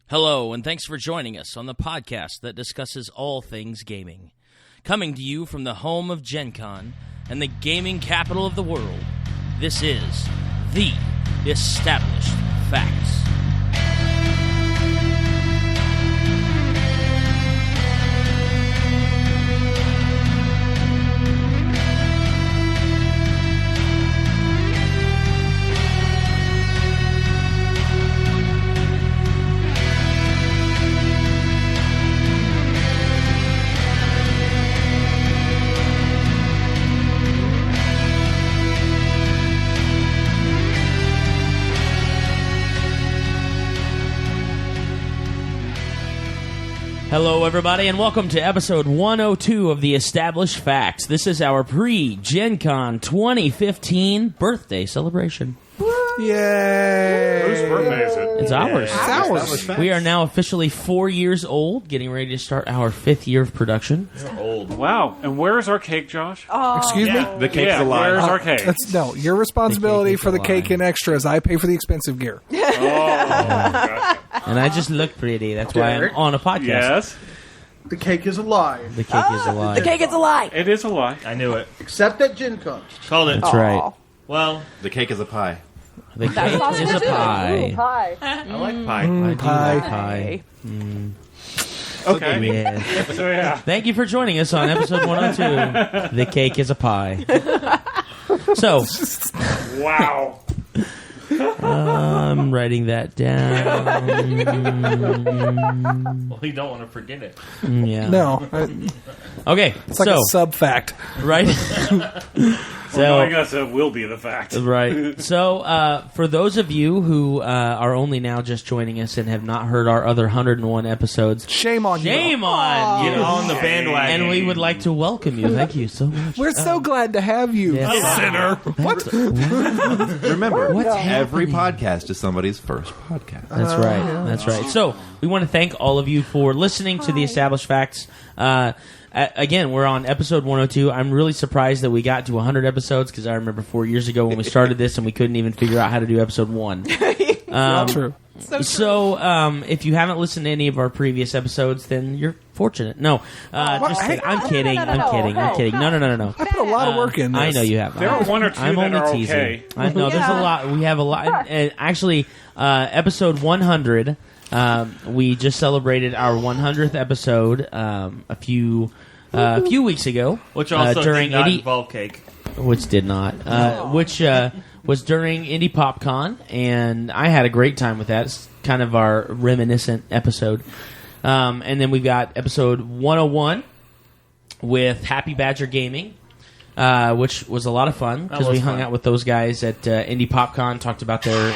Hello, and thanks for joining us on the podcast that discusses all things gaming. Coming to you from the home of GenCon and the gaming capital of the world, this is The Established Facts. Hello, everybody, and welcome to episode 102 of The Established Facts. This is our pre-GenCon 2015 birthday celebration. Yay! Whose birthday is it? It's ours. It's ours. We are now officially 4 years old, getting ready to start our 5th year of production. Old. Wow. And where's our cake, Josh? Excuse me? The cake's alive. Where's our cake? No, your responsibility The cake is for the alive. cake and extras. I pay for the expensive gear. Gotcha. And I just look pretty. That's why I'm on a podcast. Yes, The cake is alive. The cake is alive. The cake is a lie. it is a lie. I knew it. Except at GenCon. Called it. That's right. Well, the cake is a pie. The cake is a pie. I like pie. I do Pie. like pie. Okay. Yeah. So, yeah. Thank you for joining us on episode 102. The cake is a pie. So, Wow. I'm writing that down. Well, you don't want to forget it. Yeah. No, Okay. it's like so, a sub-fact. right. I guess it will be the fact. Right. So, for those of you who are only now just joining us and have not heard our other 101 episodes, Shame on you. shame on Get you. on the bandwagon. And we would like to welcome you. Thank you so much. We're so glad to have you. Yes. Sinner. What? Remember, What's every happening? podcast is somebody's first podcast. That's right. That's right. So we want to thank all of you for listening to The Established Facts. Again, we're on episode 102. I'm really surprised that we got to 100 episodes because I remember 4 years ago when we started this and we couldn't even figure out how to do episode 1. True. So if you haven't listened to any of our previous episodes, then you're fortunate. No, just kidding. I'm kidding. I'm kidding. I'm kidding. No. I put a lot of work in this. I know you have. There are one or two I'm that only are teasing. okay. I know there's a lot. We have a lot. And actually, episode 100, we just celebrated our 100th episode a few weeks ago, Which also during did not Indie, involve cake. which did not, which was during Indie PopCon, and I had a great time with that. It's kind of our reminiscent episode. And then we've got episode 101 with Happy Badger Gaming, which was a lot of fun because we hung out with those guys at Indie PopCon, talked about their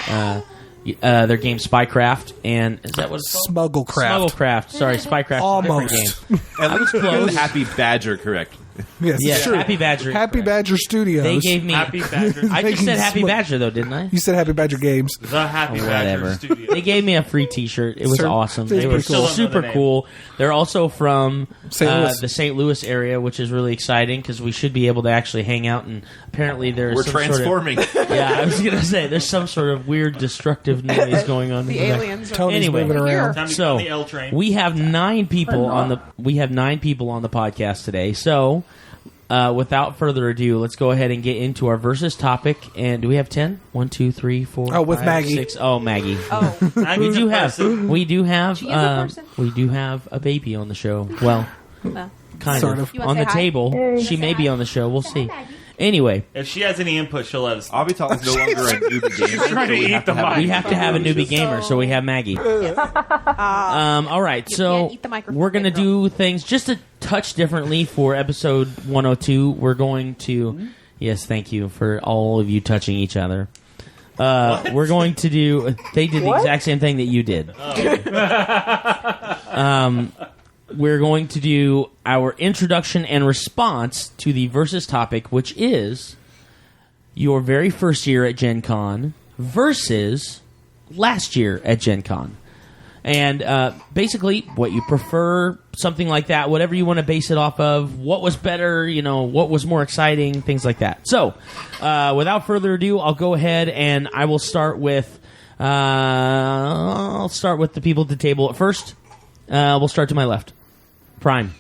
game Spycraft, and is that what it's called? Smugglecraft. Smugglecraft. Sorry, Spycraft. Almost. Is a different game. At least close. Happy Badger, correct? Yes, Yes, it's true. Happy Badger. Happy Badger Studios. They gave me. Happy Badger. I just Making said Happy smug- Badger though, didn't I? You said Happy Badger Games. The Happy Whatever. Badger Studio. They gave me a free T-shirt. It was Sure. awesome. It's They were pretty cool. super cool. They're also from St. Louis. the St. Louis area, which is really exciting because we should be able to actually hang out. And apparently, there's We're some transforming. Sort of, yeah, I was gonna say there's some sort of weird destructive noise going on. The in back. aliens. Tony's Anyway. moving around. Time to So, get on the L train. We have 9 people on the podcast today. So, without further ado, let's go ahead and get into our versus topic. And do we have 10? 1, 2, 3, 4. Oh, with 5, Maggie. 6. Oh, Maggie. Oh, We do have. We do have. She is a person? We do have a baby on the show. Well, kind Sort of. of. You wanna On the say hi? table. She may be on the show. We'll see. Anyway, If she has any input, she'll let us know. Avital is no longer a newbie gamer. trying to so we eat have the to have mic. we have to have a newbie gamer, so we have Maggie. All right, so can't eat the microphone, we're going to girl. do things just a touch differently for episode 102. We're going to, yes, thank you for all of you touching each other. We're going to do, they did the exact same thing that you did. We're going to do our introduction and response to the versus topic, which is your very first year at GenCon versus last year at GenCon. And basically, what you prefer, something like that, whatever you want to base it off of, what was better, you know, what was more exciting, things like that. So, without further ado, I'll go ahead and I will start with I'll start with the people at the table at first. We'll start to my left. Prime.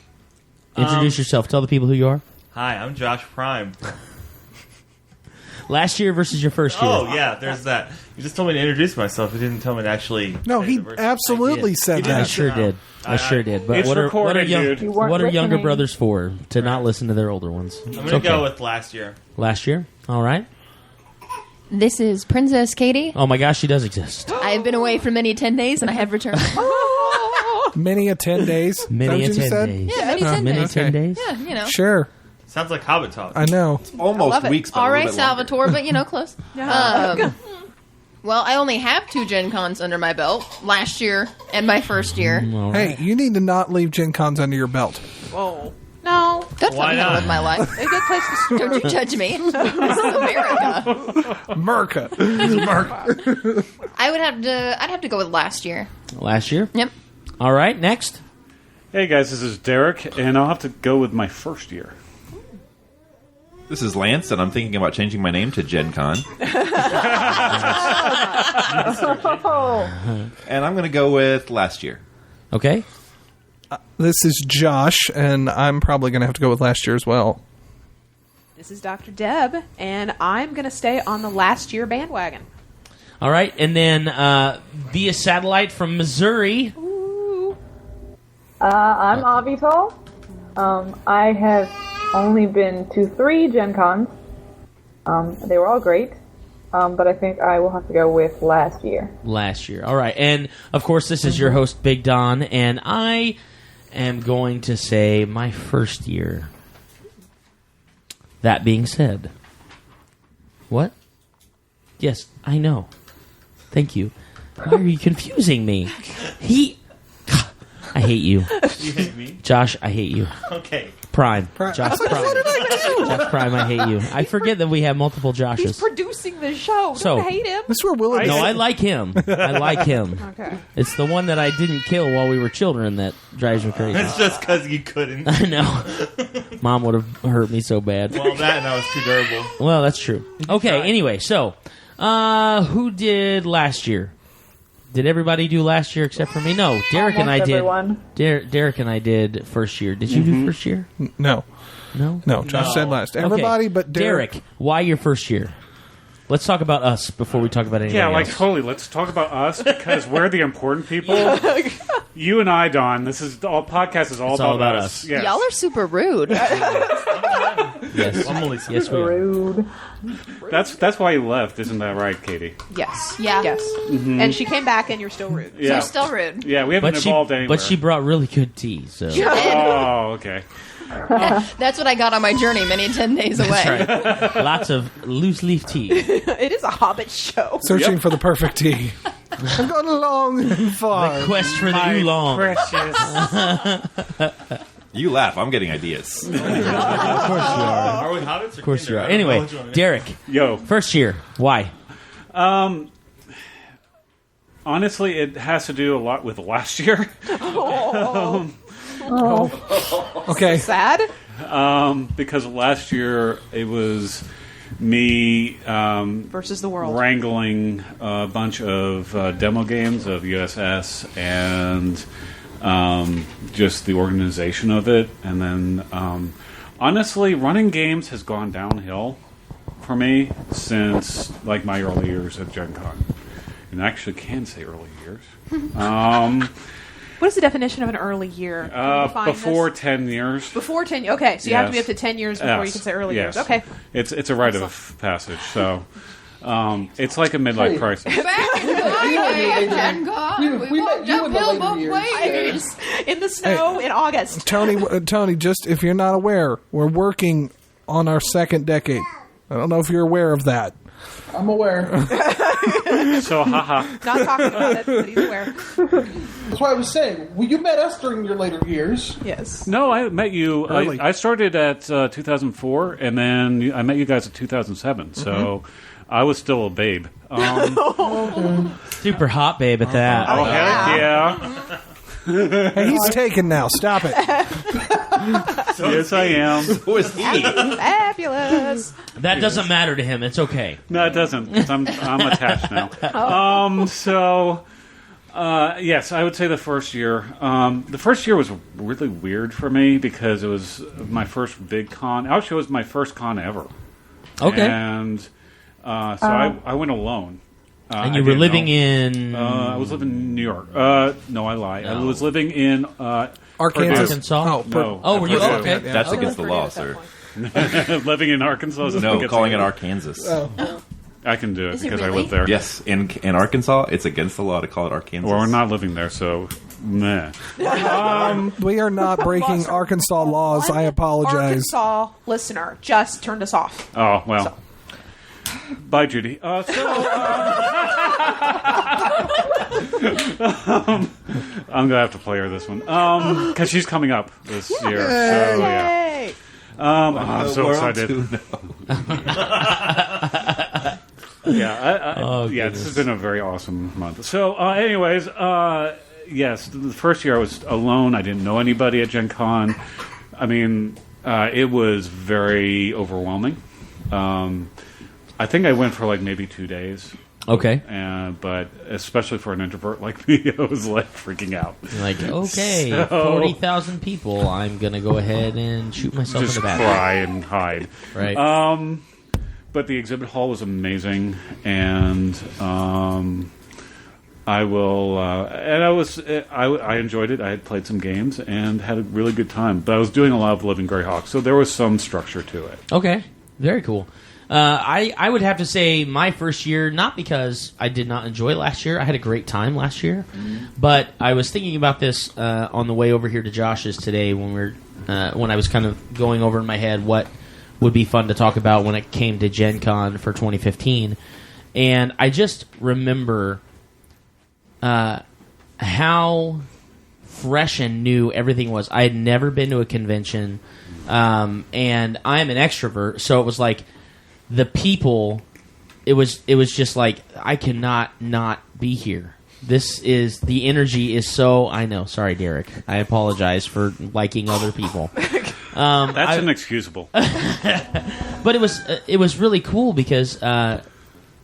Introduce yourself. Tell the people who you are. Hi, I'm Josh Prime. Last year versus your first year. Oh, yeah, there's that. You just told me to introduce myself. You didn't tell me to actually... No, say he the verse. absolutely said I that. sure did. I sure did. But It's what are recorded, dude. You weren't what are younger listening. brothers for? To not listen to their older ones. I'm going to go with last year. Last year? All right. This is Princess Kaytie. Oh my gosh, she does exist. I have been away for many 10 days, and I have returned. Many a 10 days. Many a Is that 10 what you said? days. Yeah, many 10 Many days. 10 days? Yeah, you know. Sure. Sounds like Hobbit talk. I know. Almost love it. weeks, but All a right, little bit longer. Salvatore, but, you know, close. Well, I only have 2 Gen Cons under my belt. Last year and my first year. All right. Hey, you need to not leave Gen Cons under your belt. Whoa. No. That's Why not how I not? live my life. A good place to start. Don't you judge me. This is America. Merca. I'd have to go with last year. Last year? Yep. All right, next. Hey guys, this is Derek, and I'll have to go with my first year. This is Lance, and I'm thinking about changing my name to GenCon. And I'm going to go with last year. Okay. This is Josh, and I'm probably going to have to go with last year as well. This is Dr. Deb, and I'm going to stay on the last year bandwagon. All right, and then via satellite from Missouri. I'm Avital. I have only been to 3 Gen Cons. They were all great, but I think I will have to go with last year. Last year. All right, and of course, this is your host, Big Don, and I am going to say my first year. That being said, what? Yes, I know. Thank you. Why are you confusing me? I hate you. You hate me? Josh, I hate you. Okay. Prime. Josh Prime. Josh Prime, I hate you. I forget that we have multiple Joshes. He's producing the show. So- Don't hate him. This is where Will No, I like him. I like him. Okay. It's the one that I didn't kill while we were children that drives me crazy. It's just because you couldn't. I know. Mom would have hurt me so bad. Well, that and I was too durable. Well, that's true. Okay, anyway, so who did last year? Did everybody do last year except for me? No, Derek and I Almost did. everyone. Derek and I did first year. Did you do first year? No. No. No, Josh said last. Everybody Okay. but Derek. Why your first year? Let's talk about us before we talk about anybody Yeah, like else. totally. Let's talk about us because we're the important people. You and I, Don. This is all podcast is all, It's all about, about us. us. Yes. Y'all are super rude. Yes, yes, we are. Rude. That's why you left, isn't that right, Kaytie? Yes. Yeah. Yes. And she came back, and you're still rude. Yeah. You're still rude. Yeah, we haven't evolved anywhere. But she brought really good tea. So Oh, okay. That's what I got on my journey many 10 days away. that's right. Lots of loose leaf tea. It is a Hobbit show. Searching for the perfect tea. I've gone long and far. Quest for the oolong. Precious. You laugh. I'm getting ideas. Of course you are. Are we hobbits? Of course you are. Anyway, Derek, Yo. first year. Why? Honestly, it has to do a lot with last year. Okay. Sad? Because last year it was me Versus the world. wrangling a bunch of demo games of USS and just the organization of it. And then, honestly, running games has gone downhill for me since like my early years at Gen Con. And I actually can say early years. What is the definition of an early year? Can you define Before this? 10 years. Before 10. Okay, so you have to be up Yes. to 10 years before you can say early Yes. years. Okay. It's a rite of passage. So it's like a midlife crisis. Back in my day at Gen Con, we we walked met you in the uphill later both years. ways. In the snow in August. Tony, just if you're not aware, we're working on our second decade. I don't know if you're aware of that. I'm aware. So, haha. Not talking about it, but he's aware. That's why I was saying. Well, you met us during your later years. Yes. No, I met you. Early. I started at 2004, and then I met you guys at 2007. So I was still a babe. Super hot babe at that. Oh, heck yeah. Hey, he's taken now. Stop it. Yes, I am. Who is he? Fabulous. That doesn't matter to him. It's okay. No, it doesn't, because I'm attached now. Yes, I would say the first year. The first year was really weird for me because it was my first big con. Actually, it was my first con ever. Okay. And I went alone. And you were living in... I was living in New York. No, I lie. I was living in... Arkansas? No. Were you? Oh, okay. That's against the law, sir. Living in Arkansas? No, calling it Arkansas. I can do it Is it because I really? live there. Yes, in Arkansas, it's against the law to call it Arkansas. Well, we're not living there, so meh. We are not breaking Arkansas laws. I apologize. Arkansas listener just turned us off. Oh, well. Bye, Judy. I'm going to have to play her this one. Because she's coming up this year. So, yeah. Yay! I'm so excited. This has been a very awesome month. So, anyways, yes, the first year I was alone. I didn't know anybody at GenCon. I mean, it was very overwhelming. I think I went for like maybe 2 days. Okay. But especially for an introvert like me, I was like freaking out. You're like, okay, 40,000 people. I'm going to go ahead and shoot myself in the back. Just cry and hide. Right. But the exhibit hall was amazing, and I enjoyed it. I had played some games and had a really good time. But I was doing a lot of Living Greyhawk, so there was some structure to it. Okay. Very cool. I would have to say my first year, not because I did not enjoy last year. I had a great time last year. But I was thinking about this on the way over here to Josh's today when I was kind of going over in my head what would be fun to talk about when it came to GenCon for 2015. And I just remember how fresh and new everything was. I had never been to a convention, and I am an extrovert, so it was like the people, it was just like, I cannot not be here. The energy is so, I know, sorry, Derek. I apologize for liking other people. That's inexcusable. But it was really cool because Bonnie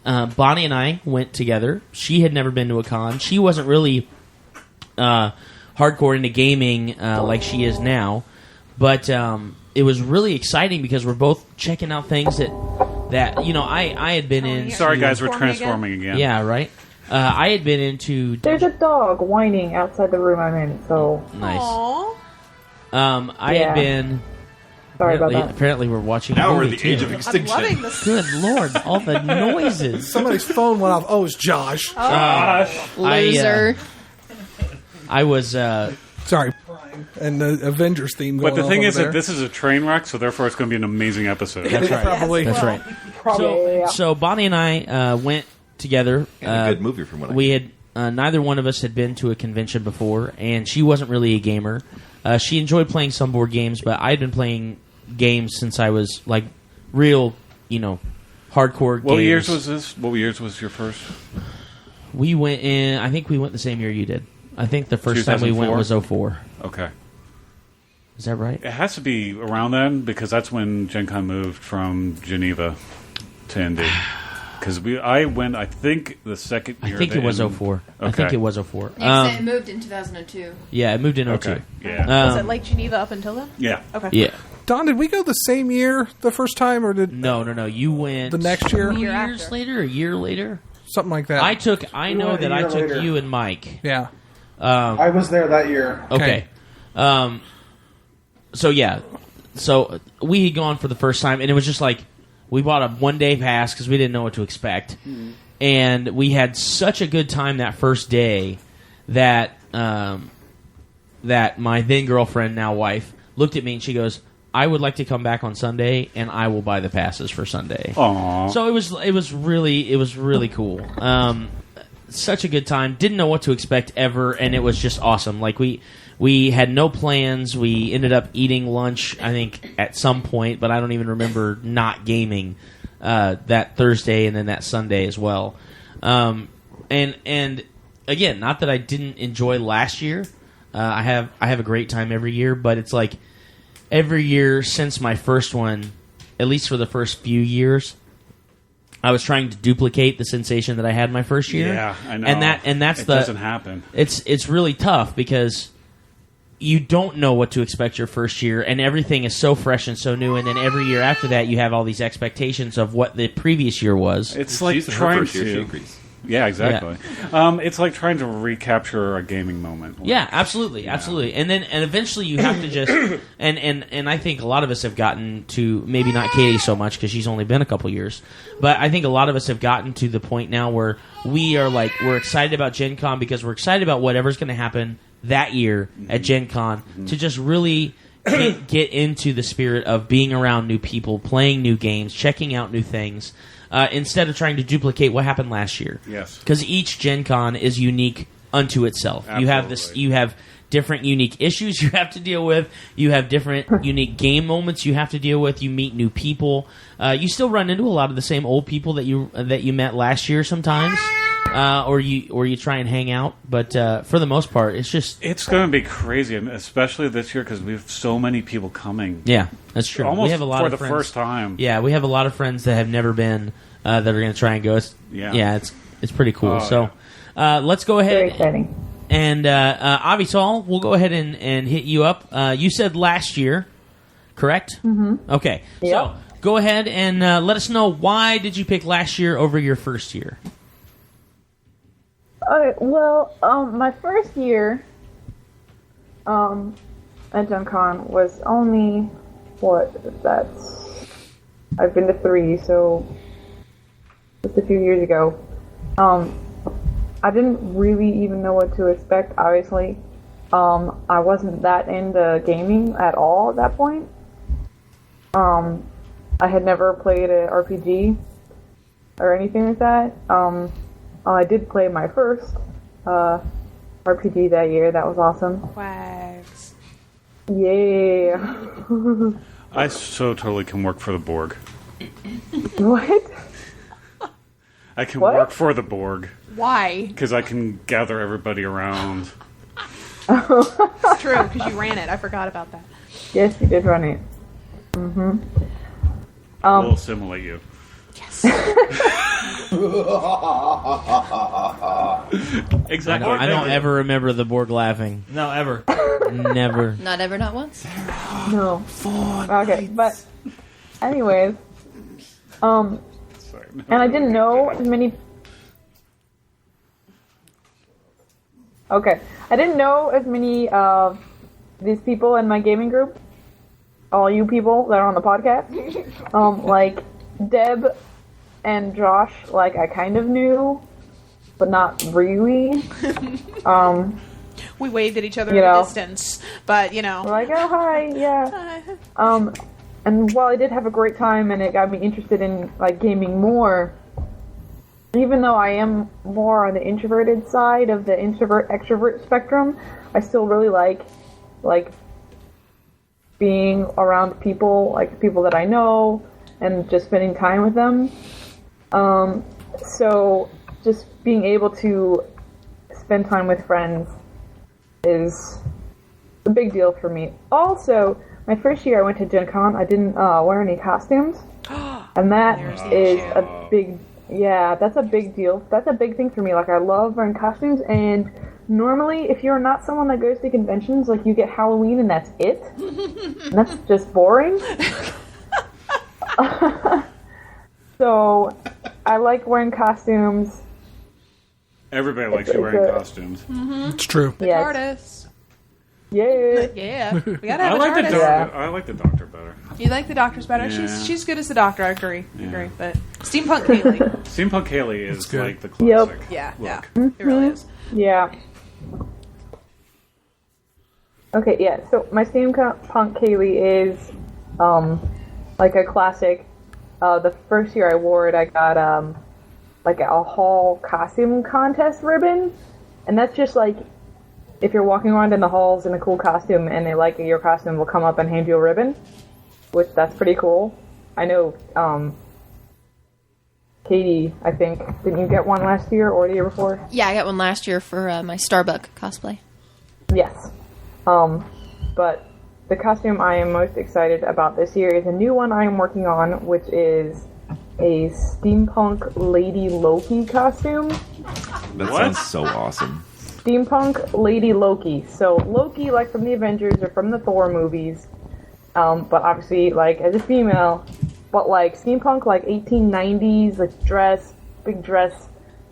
and I went together. She had never been to a con. She wasn't really hardcore into gaming like she is now. But it was really exciting because we're both checking out things that I had been in. Sorry, guys, we're transforming again. Yeah, right. I had been into. There's a dog whining outside the room I'm in, so. Nice. Aww. I had been. Sorry about that. Apparently, we're watching. Now we're in the too. age of I'm extinction. loving this. Good Lord, all the noises. Somebody's phone went off. Oh, it's Josh. Loser. I was. Sorry. And the Avengers theme going But the off thing over is there. that this is a train wreck, so therefore it's going to be an amazing episode. That's right. Probably. That's right. Probably, yeah. So Bonnie and I went together. And a good movie from what we had neither one of us had been to a convention before, and she wasn't really a gamer. She enjoyed playing some board games, but I had been playing games since I was like real, hardcore. What gamers. years was this? What years was your first? We went in. I think we went the same year you did. I think the first time we went was 2004. Okay. Is that right? It has to be around then because that's when GenCon moved from Geneva to Indy. Because I went, I think, the second year. I think it was 2004. Okay. I think it was 2004. It moved in 2002. Yeah, it moved in 2002. Okay. Yeah. Was it like Geneva up until then? Yeah. Okay. Yeah. Don, did we go the same year the first time, or did No. You went the next year? 2 Year years after. later, a year later. Something like that. I know went a that I year took later. you and Mike. Yeah. I was there that year. Okay. So yeah. So we had gone for the first time, and it was just like we bought a 1-day pass because we didn't know what to expect, and we had such a good time that first day that that my then girlfriend, now wife, looked at me and she goes, "I would like to come back on Sunday, and I will buy the passes for Sunday." Aww. So it was really cool. Such a good time. Didn't know what to expect ever, and it was just awesome. Like we had no plans. We ended up eating lunch, I think, at some point, but I don't even remember not gaming that Thursday and then that Sunday as well. And again, not that I didn't enjoy last year. I have a great time every year, but it's like every year since my first one, at least for the first few years, I was trying to duplicate the sensation that I had my first year. Yeah, I know. And that's it doesn't happen. It's really tough because you don't know what to expect your first year, and everything is so fresh and so new. And then every year after that, you have all these expectations of what the previous year was. It's like trying to. Yeah, exactly. Yeah. It's like trying to recapture a gaming moment. Yeah, absolutely, absolutely. And eventually you have to just and I think a lot of us have gotten to, maybe not Kaytie so much because she's only been a couple years, but I think a lot of us have gotten to the point now where we're excited about GenCon because we're excited about whatever's going to happen that year at GenCon to just really get into the spirit of being around new people, playing new games, checking out new things. Instead of trying to duplicate what happened last year. Yes. Because each Gen Con is unique unto itself. Absolutely. You have different unique issues you have to deal with. You have different unique game moments you have to deal with. You meet new people. You still run into a lot of the same old people that you met last year sometimes. Or you try and hang out, but for the most part, it's going to be crazy, especially this year because we have so many people coming. Yeah, that's true. Almost we have a lot for of the friends. first time. Yeah, we have a lot of friends that have never been that are going to try and go. It's pretty cool. Let's go ahead. Very exciting. And Avital, we'll go ahead and hit you up. You said last year, correct? Mm-hmm. Okay. Yep. So go ahead and let us know, why did you pick last year over your first year? Okay, well, my first year at GenCon was only, I've been to 3, so just a few years ago. I didn't really even know what to expect, obviously. I wasn't that into gaming at all at that point. I had never played an RPG or anything like that. I did play my first RPG that year. That was awesome. Wags. Yeah. I so totally can work for the Borg. What? I can work for the Borg. Why? Because I can gather everybody around. It's true, because you ran it. I forgot about that. Yes, you did run it. Mm-hmm. We'll assimilate you. Yes. Exactly. I don't ever remember the Borg laughing. No, ever. Never. Not ever, not once. No. Okay, but anyways, and I didn't know as many. Okay, I didn't know as many of these people in my gaming group. All you people that are on the podcast, like Deb and Josh, like I kind of knew, but not really. We waved at each other at a distance, but we're like, oh hi, yeah. And while I did have a great time and it got me interested in like gaming more, even though I am more on the introverted side of the introvert-extrovert spectrum, I still really like being around people, like people that I know, and just spending time with them. So just being able to spend time with friends is a big deal for me. Also, my first year I went to GenCon, I didn't wear any costumes, and that is a big. Yeah, that's a big deal. That's a big thing for me. Like, I love wearing costumes, and normally, if you're not someone that goes to conventions, like, you get Halloween and that's it. And that's just boring. So, I like wearing costumes. Everybody likes you wearing costumes. Mm-hmm. It's true. The TARDIS. Yeah. Yeah. We gotta have I like TARDIS. the doctor. I like the doctor better. You like the Doctor's better? Yeah. She's good as the Doctor, I agree. But Steampunk Kaylee. Steampunk Kaylee is good. like the classic. Yeah, look. yeah. It really is. Yeah. Okay, yeah, so my Steampunk Kaylee is, like a classic. The first year I wore it, I got, like a hall costume contest ribbon. And that's just like, if you're walking around in the halls in a cool costume and they like your costume, will come up and hand you a ribbon. Which, that's pretty cool. I know, Kaytie, I think, didn't you get one last year or the year before? Yeah, I got one last year for my Starbuck cosplay. Yes. But the costume I am most excited about this year is a new one I am working on, which is a steampunk Lady Loki costume. That sounds so awesome. Steampunk Lady Loki. So Loki, like from the Avengers or from the Thor movies, but obviously like as a female, but like steampunk, like 1890s, like dress, big dress,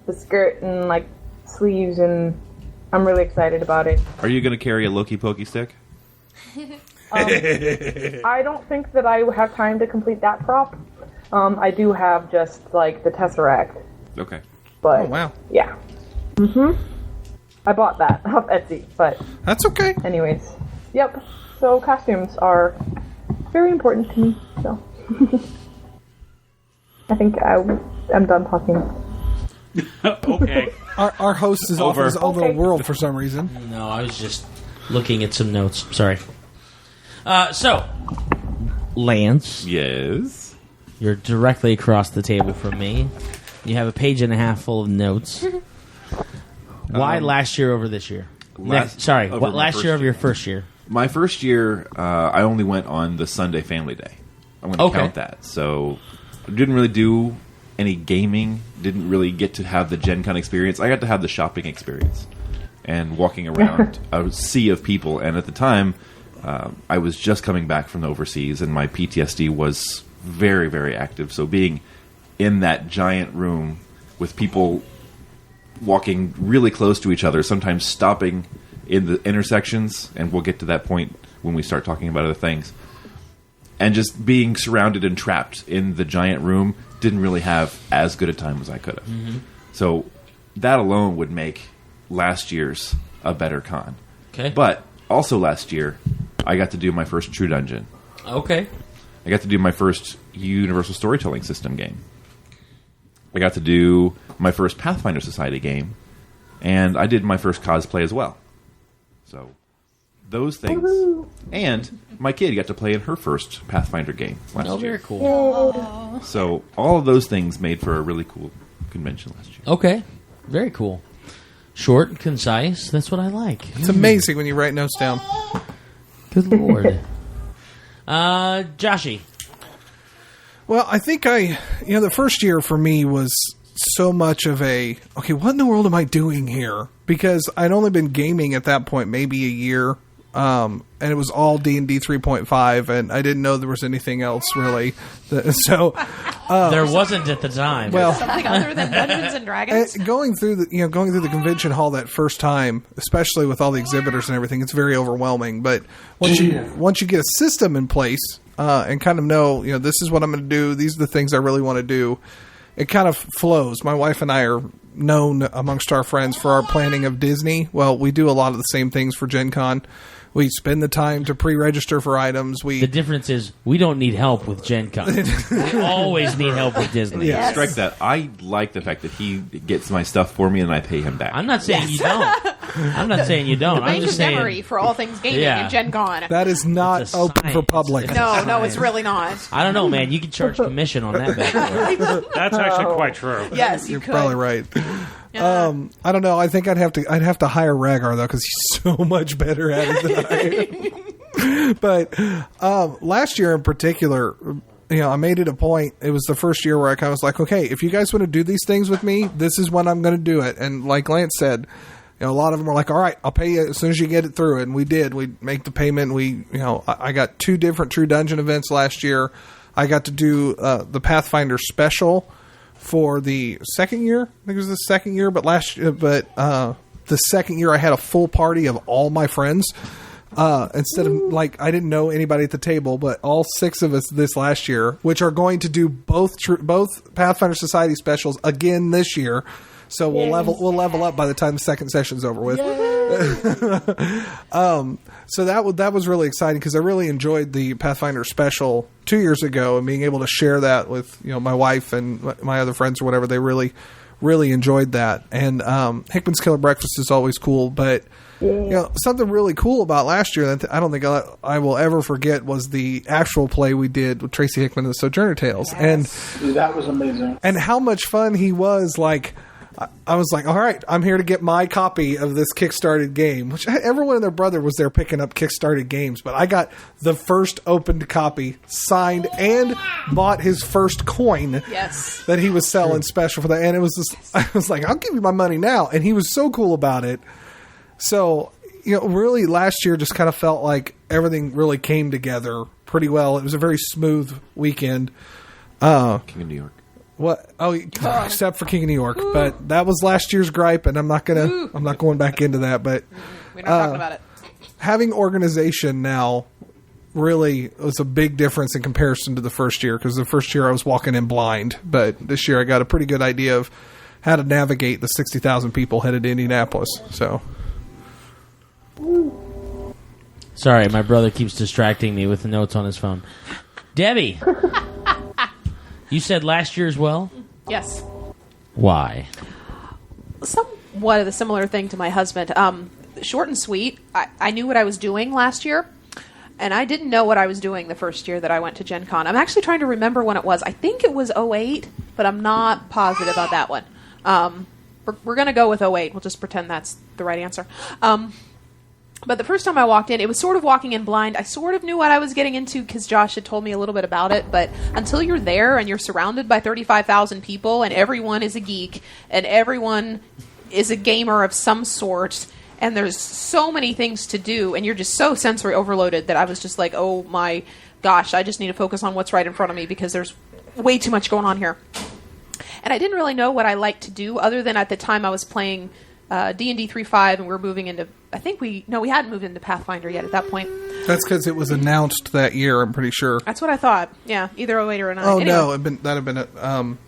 the skirt and like sleeves, and I'm really excited about it. Are you going to carry a Loki pokey stick? I don't think that I have time to complete that prop. I do have just like the Tesseract. Okay. But Oh, wow. yeah. I bought that off Etsy, but That's okay. anyways. Yep. So costumes are very important to me, so I think I'm done talking. Okay. Our host is off in his own little Okay. world for some reason. No, I was just looking at some notes. Sorry. So, Lance, Yes. you're directly across the table from me. You have a page and a half full of notes. Why last year over this year? Last What my last first year over year. your first year? My first year, I only went on the Sunday Family Day. I'm going to Okay. count that. So, I didn't really do any gaming. Didn't really get to have the GenCon experience. I got to have the shopping experience and walking around a sea of people. And at the time, I was just coming back from overseas, and my PTSD was very, very active. So being in that giant room with people walking really close to each other, sometimes stopping in the intersections, and we'll get to that point when we start talking about other things, and just being surrounded and trapped in the giant room, didn't really have as good a time as I could have. So that alone would make last year's a better con. Okay. But also last year, I got to do my first True Dungeon. Okay. I got to do my first Universal Storytelling System game. I got to do my first Pathfinder Society game. And I did my first cosplay as well. So, those things. Woohoo. And my kid got to play in her first Pathfinder game last Oh, year. very cool. So, all of those things made for a really cool convention last year. Okay. Very cool. Short and concise. That's what I like. It's amazing when you write notes down. Good lord. Joshy. Well, I think the first year for me was so much of a, okay, what in the world am I doing here? Because I'd only been gaming at that point maybe a year, and it was all D&D 3.5, and I didn't know there was anything else really. So There wasn't at the time. Well, Something other than Dungeons and Dragons. going through the convention hall that first time, especially with all the exhibitors and everything, it's very overwhelming. But once you get a system in place and kind of know, this is what I'm going to do, these are the things I really want to do, it kind of flows. My wife and I are known amongst our friends for our planning of Disney. Well, we do a lot of the same things for Gen Con. We spend the time to pre-register for items. The difference is we don't need help with Gen Con. We always need help with Disney. Yes. Strike that. I like the fact that he gets my stuff for me and I pay him back. I'm not saying you don't. I'm not saying you don't. I'm Range just of saying. memory for all things gaming Yeah. and Gen Con. That is not It's a open for science. public. It's a No, science. it's really not. I don't know, man. You can charge commission on that bad boy. That's actually quite true. Yes, you You're could. probably right. I don't know. I think I'd have to hire Rhaegar though, because he's so much better at it than I am. But last year in particular, I made it a point. It was the first year where I kind of was like, okay, if you guys want to do these things with me, this is when I'm going to do it. And like Lance said, a lot of them were like, all right, I'll pay you as soon as you get it through. And we did. We make the payment. I got 2 different True Dungeon events last year. I got to do the Pathfinder special for the second year. I think it was the second year, but the second year I had a full party of all my friends. Instead of I didn't know anybody at the table, but all 6 of us this last year, which are going to do both Pathfinder Society specials again this year. So we'll level up by the time the second session's over with. So that was really exciting because I really enjoyed the Pathfinder special 2 years ago, and being able to share that with my wife and my other friends or whatever. They really enjoyed that. And Hickman's Killer Breakfast is always cool, but something really cool about last year that I don't think I will ever forget was the actual play we did with Tracy Hickman and the Sojourner Tales. And Dude, that was amazing. and how much fun he was, I was like, all right, I'm here to get my copy of this Kickstarted game, which everyone and their brother was there picking up Kickstarted games, but I got the first opened copy, signed, and bought his first coin that he was selling special for that. And it was just, I was like, I'll give you my money now. And he was so cool about it. So, really last year just kind of felt like everything really came together pretty well. It was a very smooth weekend. King of New York. What? Oh, except for King of New York, but that was last year's gripe, and I'm not going back into that. But we're not talking about it. Having organization now really was a big difference in comparison to the first year, because the first year I was walking in blind, but this year I got a pretty good idea of how to navigate the 60,000 people headed to Indianapolis. So, sorry, my brother keeps distracting me with the notes on his phone. Debbie. You said last year as well? Yes. Why? Somewhat of a similar thing to my husband. Short and sweet. I knew what I was doing last year, and I didn't know what I was doing the first year that I went to GenCon. I'm actually trying to remember when it was. I think it was 2008, but I'm not positive about that one. We're going to go with 2008. We'll just pretend that's the right answer. But the first time I walked in, it was sort of walking in blind. I sort of knew what I was getting into because Josh had told me a little bit about it. But until you're there and you're surrounded by 35,000 people and everyone is a geek and everyone is a gamer of some sort and there's so many things to do and you're just so sensory overloaded that I was just like, oh my gosh, I just need to focus on what's right in front of me because there's way too much going on here. And I didn't really know what I liked to do other than at the time I was playing D&D 3.5 and we were moving into, we hadn't moved into Pathfinder yet at that point. That's because it was announced that year, I'm pretty sure. That's what I thought. Yeah, either 2008 or 2009. Oh, anyway. no, that'd have been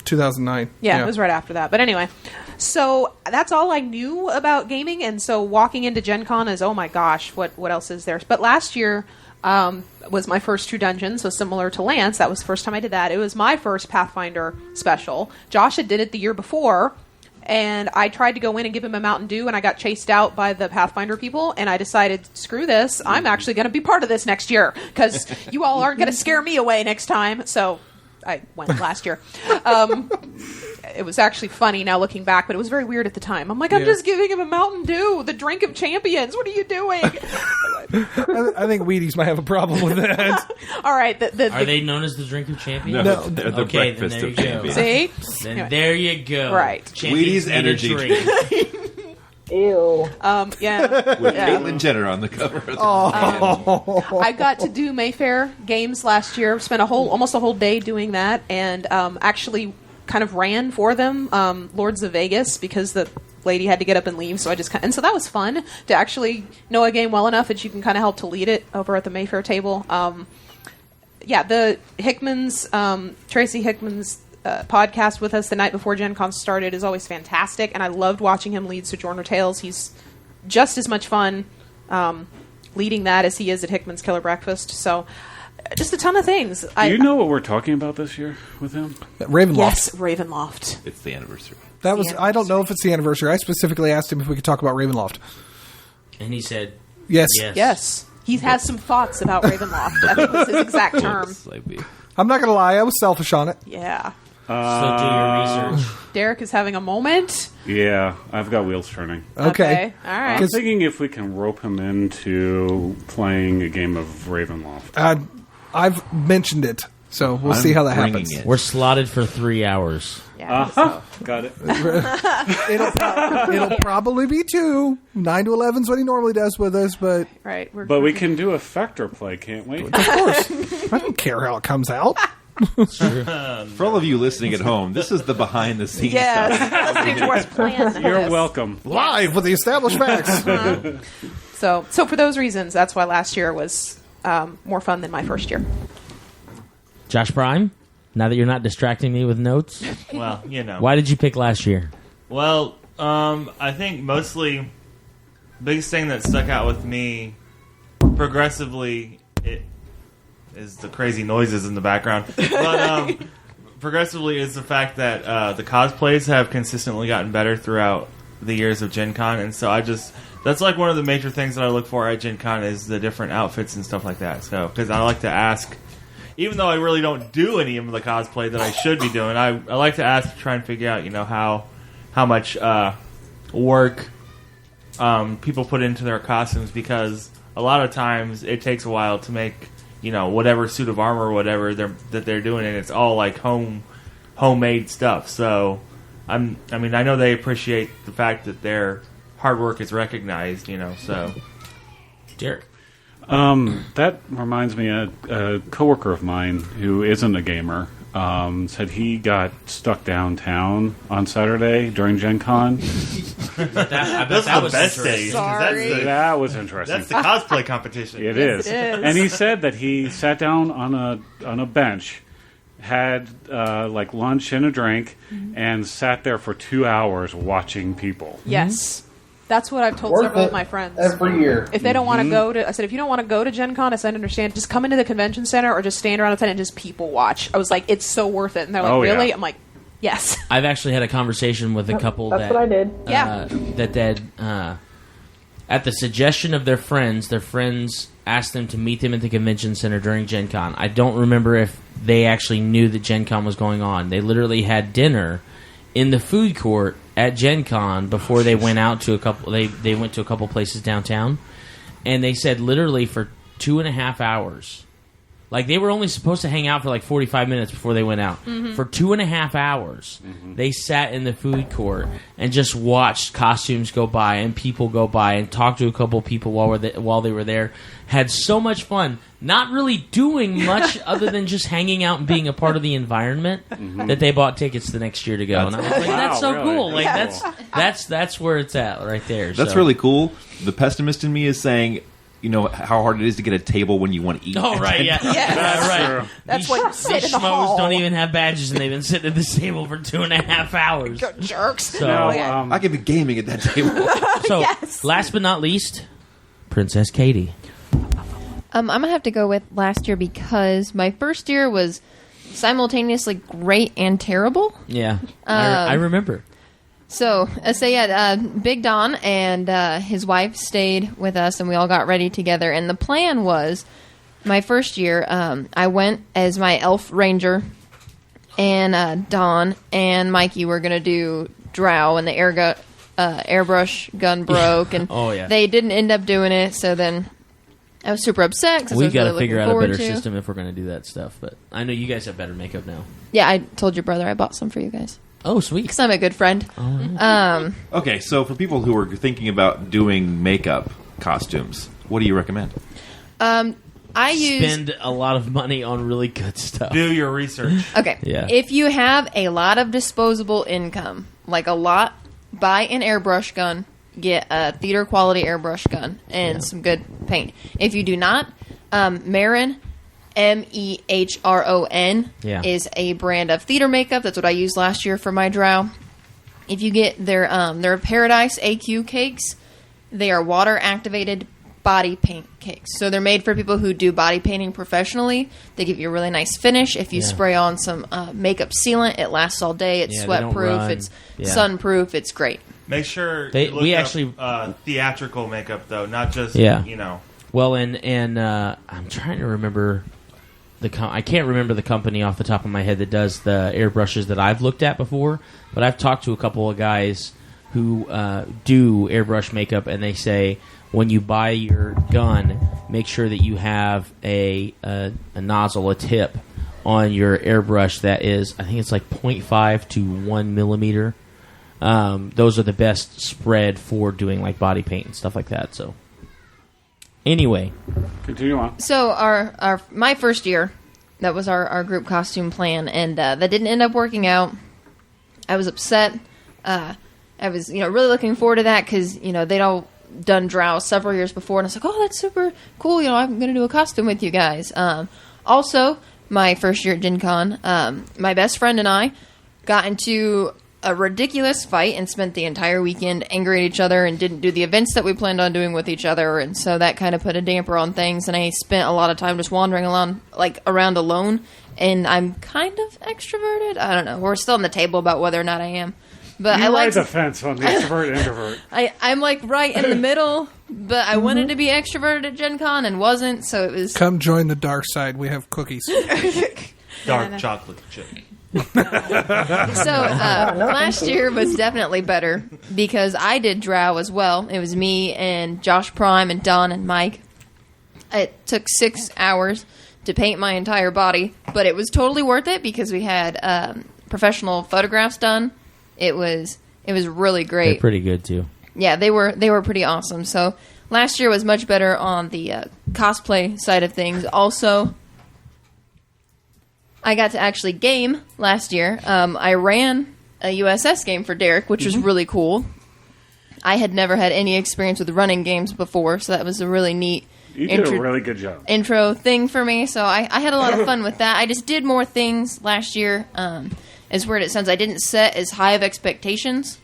2009. Yeah, it was right after that. But anyway, so that's all I knew about gaming, and so walking into Gen Con is, oh my gosh, what else is there? But last year was my first true dungeon, so similar to Lance, that was the first time I did that. It was my first Pathfinder special. Josh had did it the year before, and I tried to go in and give him a Mountain Dew, and I got chased out by the Pathfinder people, and I decided, screw this, I'm actually going to be part of this next year, because you all aren't going to scare me away next time, so I went last year. It was actually funny now looking back, but it was very weird at the time. I'm like, I'm just giving him a Mountain Dew, the drink of champions. What are you doing? I think Wheaties might have a problem with that. All right. Are they known as the drink of champions? No, they're the okay, breakfast then there of you champions. See? Then Anyway. there you go. Right. Champions Wheaties energy drink. Ew. Yeah. With Caitlyn Jenner on the cover. I got to do Mayfair games last year. Spent almost a whole day doing that, and actually kind of ran for them Lords of Vegas because the lady had to get up and leave. So and so that was fun to actually know a game well enough that you can kind of help to lead it over at the Mayfair table. The Hickman's Tracy Hickman's podcast with us the night before Gen Con started is always fantastic, and I loved watching him lead Sojourner Tales. He's just as much fun leading that as he is at Hickman's Killer Breakfast. So just a ton of things. Do you know what we're talking about this year with him? Ravenloft. Yes, Ravenloft. It's the anniversary. That was. I don't know if it's the anniversary. I specifically asked him if we could talk about Ravenloft. And he said, yes. Yes. He has some thoughts about Ravenloft. I think was his exact term. I'm not going to lie. I was selfish on it. Yeah. so do your research. Derek is having a moment. Yeah, I've got wheels turning. Okay. All right. I'm thinking if we can rope him into playing a game of Ravenloft. I've mentioned it, so we'll see how that happens. We're slotted for 3 hours. Yeah, Got it. It'll probably be 2. 9 to 11 is what he normally does with us, but right. But we can do a Factor play, can't we? of course. I don't care how it comes out. For all of you listening at home, this is the behind the scenes stuff. Listening to our plans. You're welcome. Live with the established facts. So for those reasons, that's why last year was more fun than my first year. Josh Prime, now that you're not distracting me with notes, Well, you know. why did you pick last year? Well, I think mostly the biggest thing that stuck out with me progressively it is the crazy noises in the background. But progressively is the fact that the cosplays have consistently gotten better throughout the years of Gen Con, and so that's like one of the major things that I look for at Gen Con is the different outfits and stuff like that. So, because I like to ask, even though I really don't do any of the cosplay that I should be doing, I like to ask to try and figure out, how how much work people put into their costumes, because a lot of times it takes a while to make, whatever suit of armor or whatever that they're doing, and it's all like homemade stuff. So I know they appreciate the fact that their hard work is recognized, so. Derek. That reminds me, a coworker of mine who isn't a gamer said he got stuck downtown on Saturday during GenCon. That was the best day. That was interesting. That's the cosplay competition. It is. And he said that he sat down on a bench, had like lunch and a drink, and sat there for 2 hours watching people. Yes. That's what I've told several of my friends. Every year. If they don't want to go to... I said, if you don't want to go to Gen Con, I said, understand. Just come into the convention center or just stand around outside and just people watch. I was like, it's so worth it. And they're like, really? Yeah. I'm like, yes. I've actually had a conversation with a couple That's what I did. At the suggestion of their friends asked them to meet them at the convention center during Gen Con. I don't remember if they actually knew that Gen Con was going on. They literally had dinner in the food court at Gen Con before they went out to a couple. They went to a couple places downtown, and they said literally for 2.5 hours, like they were only supposed to hang out for like 45 minutes before they went out. Mm-hmm. For 2.5 hours, they sat in the food court and just watched costumes go by and people go by and talked to a couple people while they were there. Had so much fun, not really doing much other than just hanging out and being a part of the environment, that they bought tickets the next year to go. And I was like, that's so really cool. Like that's where it's at right there. That's really cool. The pessimist in me is saying, how hard it is to get a table when you want to eat. Oh, right, yeah. That's right. True. That's why you sit in the schmoes hall. don't even have badges, and they've been sitting at this table for 2.5 hours. Jerks. So, I could be gaming at that table. So, last but not least, Princess Kaytie. I'm going to have to go with last year because my first year was simultaneously great and terrible. Yeah, I remember. So Big Don and his wife stayed with us, and we all got ready together. And the plan was, my first year, I went as my elf ranger, and Don and Mikey were going to do drow, and the airbrush gun broke, and they didn't end up doing it. So then I was super upset. We've got to figure out a better system if we're going to do that stuff. But I know you guys have better makeup now. Yeah, I told your brother I bought some for you guys. Oh, sweet. Because I'm a good friend. Okay, so for people who are thinking about doing makeup costumes, what do you recommend? Spend a lot of money on really good stuff. Do your research. Okay. Yeah. If you have a lot of disposable income, like a lot, buy an airbrush gun. Get a theater quality airbrush gun and some good paint. If you do not, Mehron, Mehron, is a brand of theater makeup. That's what I used last year for my drow. If you get their Paradise AQ cakes, they are water activated body paint cakes. So they're made for people who do body painting professionally. They give you a really nice finish. If you spray on some makeup sealant, it lasts all day. It's sweat proof. It's sun proof. It's great. Make sure you look up theatrical makeup, though, not just, Well, and I'm trying to remember I can't remember the company off the top of my head that does the airbrushes that I've looked at before, but I've talked to a couple of guys who do airbrush makeup, and they say when you buy your gun, make sure that you have a nozzle, a tip on your airbrush that is, I think it's like 0.5 to 1 millimeter. Those are the best spread for doing like body paint and stuff like that. So anyway, continue on. So my first year, that was our group costume plan, and that didn't end up working out. I was upset. I was really looking forward to that because they'd all done drow several years before, and I was like, oh, that's super cool. I'm going to do a costume with you guys. Also, my first year at Gen Con, my best friend and I got into a ridiculous fight and spent the entire weekend angry at each other and didn't do the events that we planned on doing with each other, and so that kind of put a damper on things, and I spent a lot of time just wandering around alone, and I'm kind of extroverted. I don't know. We're still on the table about whether or not I am. But I like the fence on the extrovert introvert. I'm like right in the middle, but I wanted to be extroverted at Gen Con and wasn't, so it was... Come join the dark side. We have cookies. Dark chocolate chip. Last year was definitely better because I did drow as well. It was me and Josh Prime and Don and Mike. It took 6 hours to paint my entire body, but it was totally worth it because we had professional photographs done. It was really great. They're pretty good too. Yeah, they were pretty awesome. So last year was much better on the cosplay side of things. Also, I got to actually game last year. I ran a USS game for Derek, which was really cool. I had never had any experience with running games before, so that was a really neat You did a really good job. intro thing for me. So I had a lot of fun with that. I just did more things last year. As weird as it sounds, I didn't set as high of expectations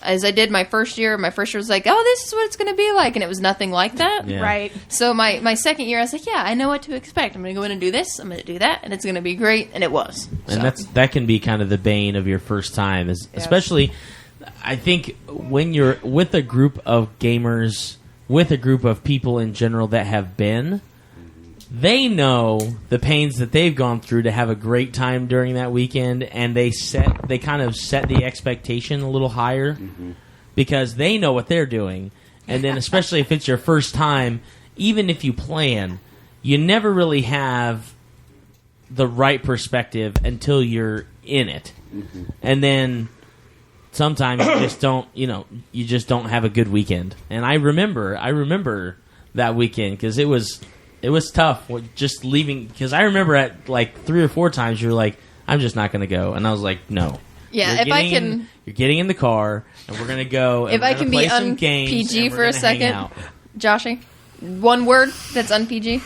as I did my first year. My first year was like, oh, this is what it's going to be like, and it was nothing like that. Yeah. Right. So my second year, I was like, yeah, I know what to expect. I'm going to go in and do this. I'm going to do that, and it's going to be great, and it was. And that can be kind of the bane of your first time, especially, I think, when you're with a group of gamers, with a group of people in general that have been, they know the pains that they've gone through to have a great time during that weekend, and they kind of set the expectation a little higher because they know what they're doing. And then especially if it's your first time, even if you plan, you never really have the right perspective until you're in it. And then sometimes you just don't have a good weekend. And I remember that weekend because it was tough just leaving, because I remember at like 3 or 4 times you were like, I'm just not going to go. And I was like, no. Yeah, You're getting in the car, and we're going to go, and if I can play be some games, un-PG and we're for a gonna hang second, out. Joshy, one word that's un-PG.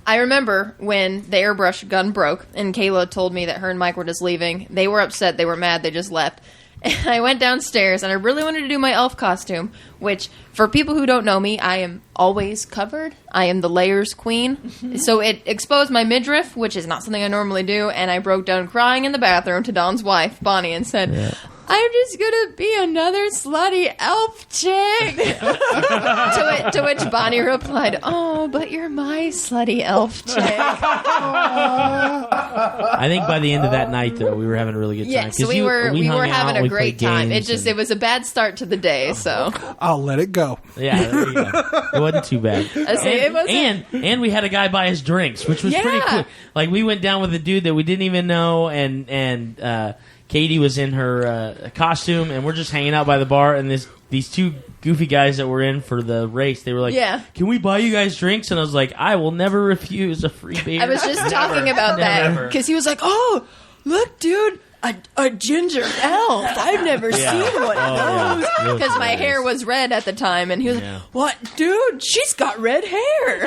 I remember when the airbrush gun broke, and Kayla told me that her and Mike were just leaving. They were upset. They were mad. They just left. And I went downstairs, and I really wanted to do my elf costume, which, for people who don't know me, I am always covered. I am the layers queen. So it exposed my midriff, which is not something I normally do, and I broke down crying in the bathroom to Don's wife, Bonnie, and said, I'm just going to be another slutty elf chick. to which Bonnie replied, oh, but you're my slutty elf chick. I think by the end of that night, though, we were having a really good time. Yeah, so we were having a great time. It was a bad start to the day, so. I'll let it go. Yeah, there you go. It wasn't too bad. And we had a guy buy us drinks, which was pretty cool. Like, we went down with a dude that we didn't even know, and Kaytie was in her costume, and we're just hanging out by the bar, and these 2 goofy guys that were in for the race, they were like, can we buy you guys drinks? And I was like, I will never refuse a free beer. I was just talking about that, because he was like, oh, look, dude, a ginger elf. I've never seen one of those. Because my hair was red at the time, and he was like, what, dude, she's got red hair.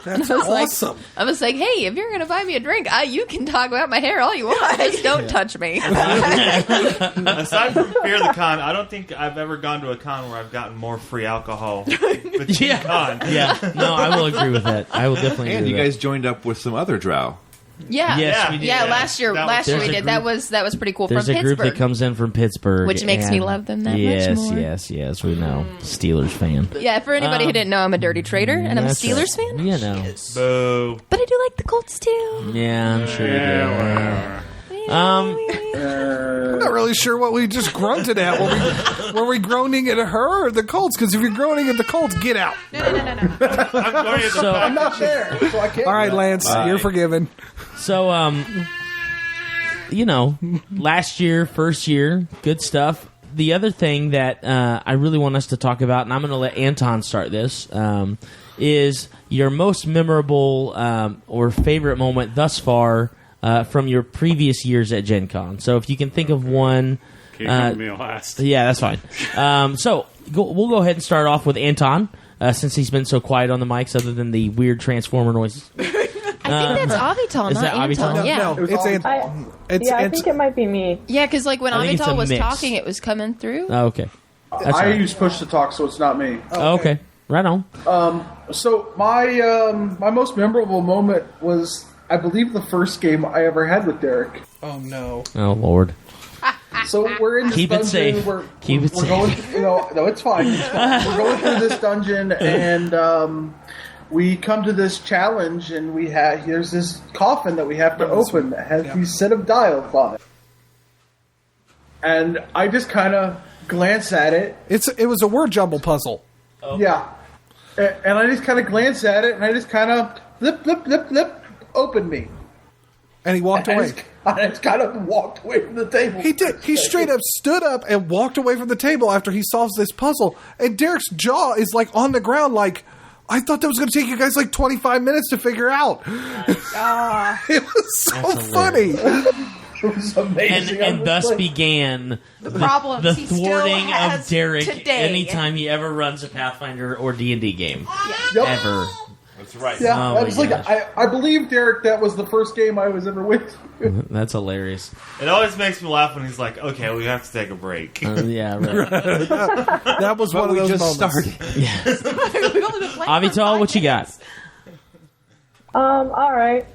That's awesome. I was like, hey, if you're going to buy me a drink, you can talk about my hair all you want. Just don't touch me. Aside from Fear the Con, I don't think I've ever gone to a con where I've gotten more free alcohol with GenCon. Yeah, no, I will agree with that. I will definitely agree And with you that. guys joined up with some other drow. Yeah, Yes, we did. yeah. Last year we did. That was pretty cool. There's from a group Pittsburgh, that comes in from Pittsburgh, which makes me and love them that yes, much more. Yes, we know. Steelers fan. Yeah, for anybody who didn't know, I'm a dirty trader, and I'm a That's Steelers right. fan. You know. Boo. But I do like the Colts too. Yeah, I'm sure you do. I'm not really sure what we just grunted at. Were we groaning at her or the Colts? Because if you're groaning at the Colts, get out. No. I'm going to the I'm not there, so I can't. All right, Lance, you're forgiven. So, last year, first year, good stuff. The other thing that I really want us to talk about, and I'm going to let Anton start this, is your most memorable or favorite moment thus far from your previous years at GenCon. So if you can think of one. Can't come to me last. Yeah, that's fine. We'll go ahead and start off with Anton, since he's been so quiet on the mics other than the weird transformer noises. I think that's Avital, is not that Avital? Anton. Yeah. No, it's I think it might be me. Yeah, because like when I think it's a Avital was mix. talking, it was coming through. Oh, okay. That's I right. use push to talk, so it's not me. Okay. Right on. So my most memorable moment was, I believe, the first game I ever had with Derek. Oh, no. Oh, Lord. So we're in this Keep it dungeon. safe. We're safe. going. No, it's fine. It's fine. We're going through this dungeon, and we come to this challenge, and here's this coffin that we have to open that has these set of dials on it. And I just kind of glance at it. It was a word jumble puzzle. Okay. Yeah. And I just kind of glance at it, and I just kind of flip, open me. And he walked away. I just kind of walked away from the table. He did. He straight up stood up and walked away from the table after he solves this puzzle. And Derek's jaw is like on the ground like, I thought that was going to take you guys like 25 minutes to figure out. It was so funny. It was amazing. And thus began the problems the he still thwarting has of Derek today. anytime he ever runs a Pathfinder or D&D game. Yep. Ever. That's right. Yeah, Oh I was like, I believe, Derek, that was the first game I was ever with. That's hilarious. It always makes me laugh when he's like, "Okay, we have to take a break." Yeah, right. That was one of those moments. Started. Avital, what you got? All right.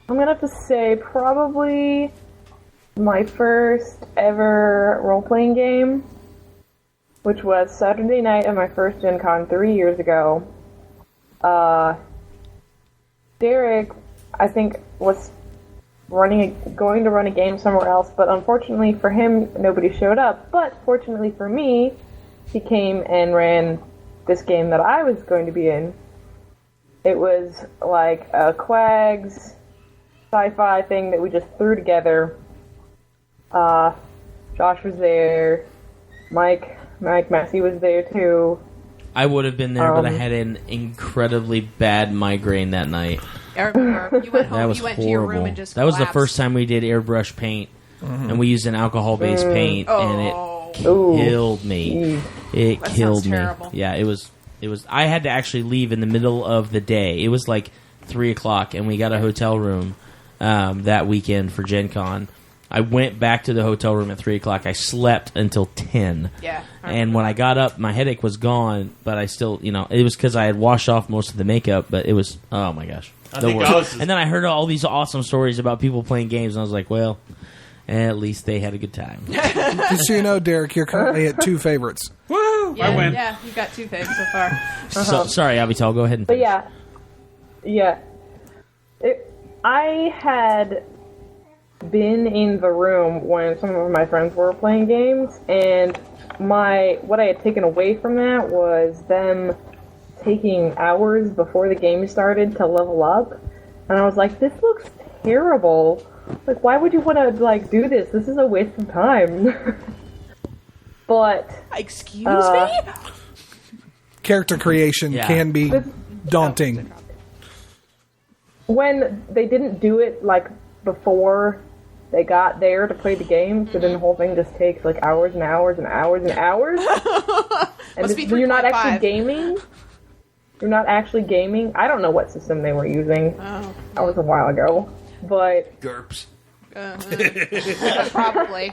I'm gonna have to say probably my first ever role-playing game, which was Saturday night at my first GenCon 3 years ago. Derek, I think, was going to run a game somewhere else, but unfortunately for him, nobody showed up. But fortunately for me, he came and ran this game that I was going to be in. It was like a Quags sci-fi thing that we just threw together. Josh was there. Mike Massey was there too. I would have been there, but I had an incredibly bad migraine that night. I remember you went home. That was you went horrible. to your room and just that was the collapsed. first time we did airbrush paint, and we used an alcohol-based paint, and it killed me. It That killed sounds me. terrible. Yeah, it was. I had to actually leave in the middle of the day. It was like 3:00, and we got a hotel room that weekend for Gen Con. I went back to the hotel room at 3:00. I slept until 10. Yeah. And when I got up, my headache was gone, but I still, it was because I had washed off most of the makeup, but it was, oh my gosh. The worst. And then I heard all these awesome stories about people playing games, and I was like, well, at least they had a good time. Just so you know, Derek, you're currently at 2 favorites. Woo! Yeah, I win. Yeah, you've got 2 things so far. So, sorry, Avital, go ahead and But finish. yeah. I had been in the room when some of my friends were playing games, and what I had taken away from that was them taking hours before the game started to level up, and I was like, this looks terrible. Like, why would you want to do this? This is a waste of time. But excuse me? Character creation can be daunting. When they didn't do it before they got there to play the game, so then the whole thing just takes hours and hours and hours and hours. And you're not actually gaming. You're not actually gaming. I don't know what system they were using. Oh. That was a while ago. But GURPS. Probably.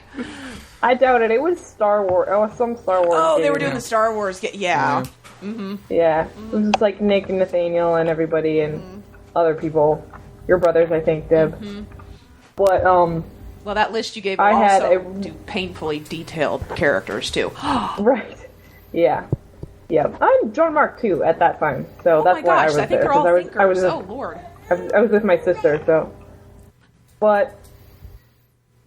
I doubt it. It was Star Wars. It was some Star Wars. Oh, they game. were doing the Star Wars. Yeah. Yeah. It was just Nick and Nathaniel and everybody and other people. Your brothers, I think, Deb. But well, that list you gave will also do painfully detailed characters too. Right. Yeah. Yeah. I'm John Mark too at that time, so that's why I was I think there. they're all 'cause thinkers. Oh Lord. I was with my sister, so. But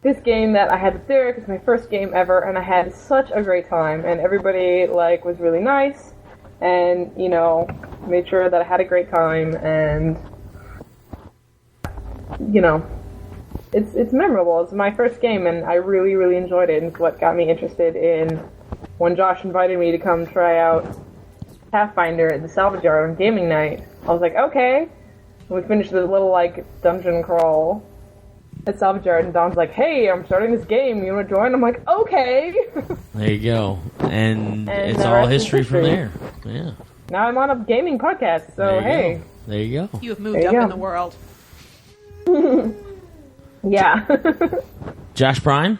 this game that I had with Derek is my first game ever, and I had such a great time, and everybody was really nice, and made sure that I had a great time, and it's memorable. It's my first game, and I really, really enjoyed it. And it's what got me interested in when Josh invited me to come try out Pathfinder at the Salvage Yard on gaming night. I was like, okay. And we finished the little dungeon crawl at Salvage Yard, and Don's like, hey, I'm starting this game. You want to join? I'm like, okay. There you go. And it's the all rest is history from history. there. Yeah. Now I'm on a gaming podcast, so There you hey. go. There you go. You have moved There you up go. in the world. Yeah. Josh Prime,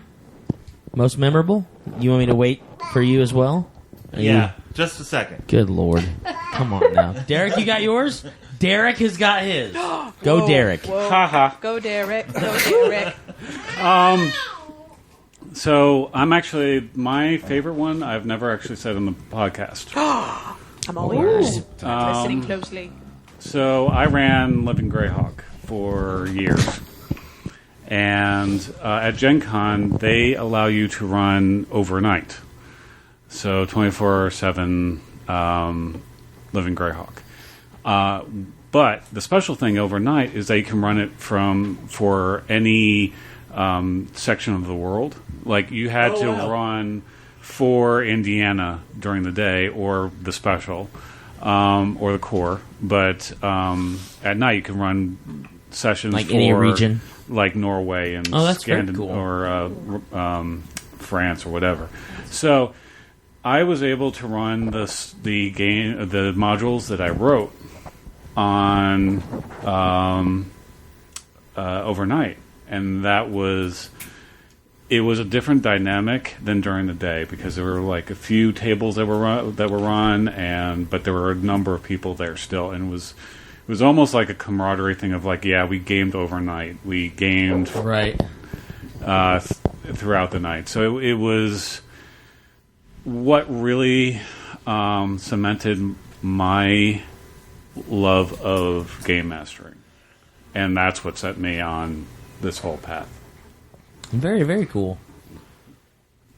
most memorable? You want me to wait for you as well? Are Yeah, you- just a second. Good Lord. Come on now. Derek, you got yours? Derek has got his. Go, Derek. Haha. Go, Derek. Go, Derek. So I'm actually my favorite one. I've never actually said on the podcast. I'm all ears. Listening closely. So I ran Living Greyhawk for years. And at GenCon, they allow you to run overnight. So 24/7 Living Greyhawk. But the special thing overnight is that you can run it for any section of the world. Like you had to run for Indiana during the day, or the special, or the core. But at night you can run sessions like for any region, like Norway and that's very cool. or France or whatever. So I was able to run the modules that I wrote on overnight, and it was a different dynamic than during the day, because there were like a few tables that were run, but there were a number of people there still, and it was almost like a camaraderie thing of like, yeah, we gamed overnight, we gamed right throughout the night. So it was what really cemented my love of game mastering, and that's what set me on this whole path. Very, very cool.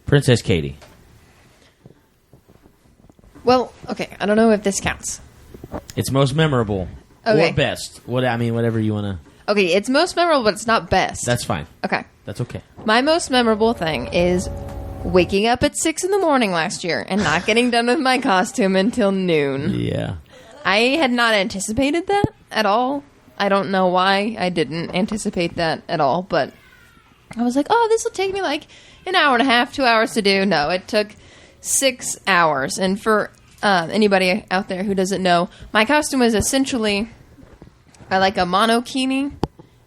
Princess Kaytie. Well, okay, I don't know if this counts. It's most memorable Okay. or best. Whatever you want to. Okay, it's most memorable, but it's not best. That's fine. Okay. That's okay. My most memorable thing is waking up at 6 in the morning last year and not getting done with my costume until noon. Yeah. I had not anticipated that at all. I don't know why I didn't anticipate that at all, but I was like, oh, this will take me like an hour and a half, 2 hours to do. No, it took 6 hours. And for anybody out there who doesn't know, my costume was essentially like a monokini,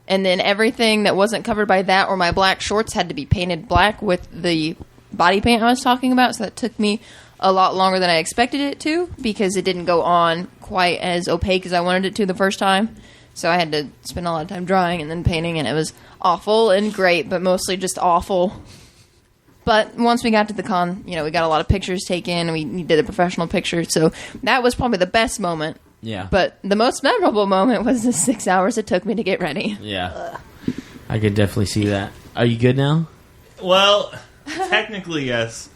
and then everything that wasn't covered by that or my black shorts had to be painted black with the body paint I was talking about. So that took me a lot longer than I expected it to, because it didn't go on quite as opaque as I wanted it to the first time. So I had to spend a lot of time drying and then painting, and it was awful and great, but mostly just awful. But once we got to the con, we got a lot of pictures taken, and we did a professional picture, so that was probably the best moment. Yeah. But the most memorable moment was the 6 hours it took me to get ready. Yeah. I could definitely see that. Are you good now? Well, technically, yes.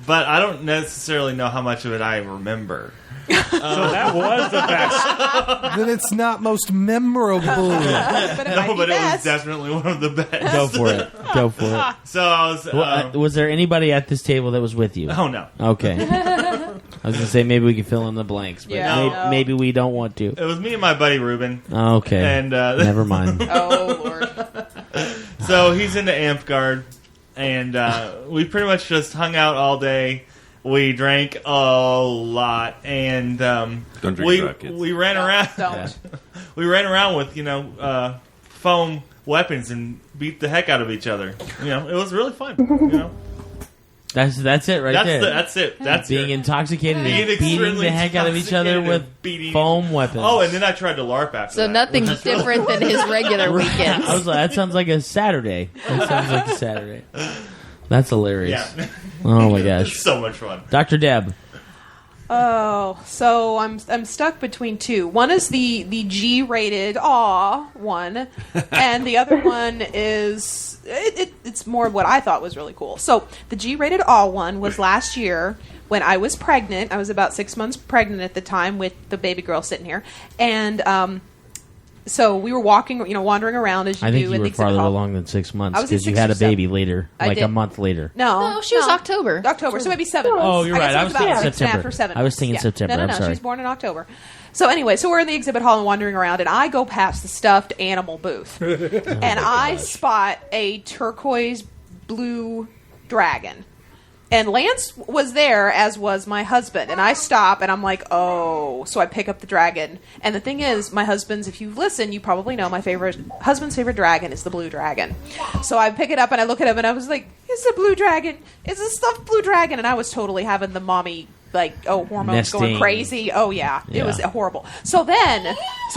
But I don't necessarily know how much of it I remember. So that was the best. Then it's not most memorable. But it might be But it was best. definitely one of the best. Go for it. Go for it. So I was... Was there anybody at this table that was with you? oh, no. Okay. I was going to say maybe we could fill in the blanks, but Yeah. maybe we don't want to. It was me and my buddy Ruben. Okay. And Never mind. Oh, Lord. So he's into Amp Guard, and we pretty much just hung out all day. We drank a lot, and Don't drink and drive, kids. we ran around. Don't. We ran around with foam weapons and beat the heck out of each other. It was really fun. That's it right there. That's it. That's being it. intoxicated Being and beating extremely the heck out of each other intoxicated with and beating- foam weapons. Oh, and then I tried to LARP after So that. nothing different than his regular weekends. I was like, that sounds like a Saturday. That sounds like a Saturday. That's hilarious. Yeah. Oh my gosh. It's so much fun. Dr. Deb. Oh, so I'm stuck between two. One is the G-rated one, and the other one is it's more what I thought was really cool. So the G-rated one was last year when I was pregnant. I was about 6 months pregnant at the time with the baby girl sitting here, and so we were wandering around as you I think do you at were the exhibit farther hall. along than 6 months I was at because you 6 had or a baby 7. later, I like a did. month later. No, she was October. October, so maybe 7 months. Oh, you're right. guess it I was about thinking 6 and a half September. or 7 I was months. thinking Yeah. September. No, I'm she sorry. was born in October. So anyway, so we're in the exhibit hall and wandering around, and I go past the stuffed animal booth, and I spot a turquoise blue dragon. And Lance was there, as was my husband. And I stop, and I'm like, oh. So I pick up the dragon. And the thing is, my husband's, if you listen, you probably know my husband's favorite dragon is the blue dragon. So I pick it up, and I look at him, and I was like, it's a blue dragon. It's a stuffed blue dragon. And I was totally having the mommy, hormones Nesting. going crazy. Oh, yeah. It was horrible. So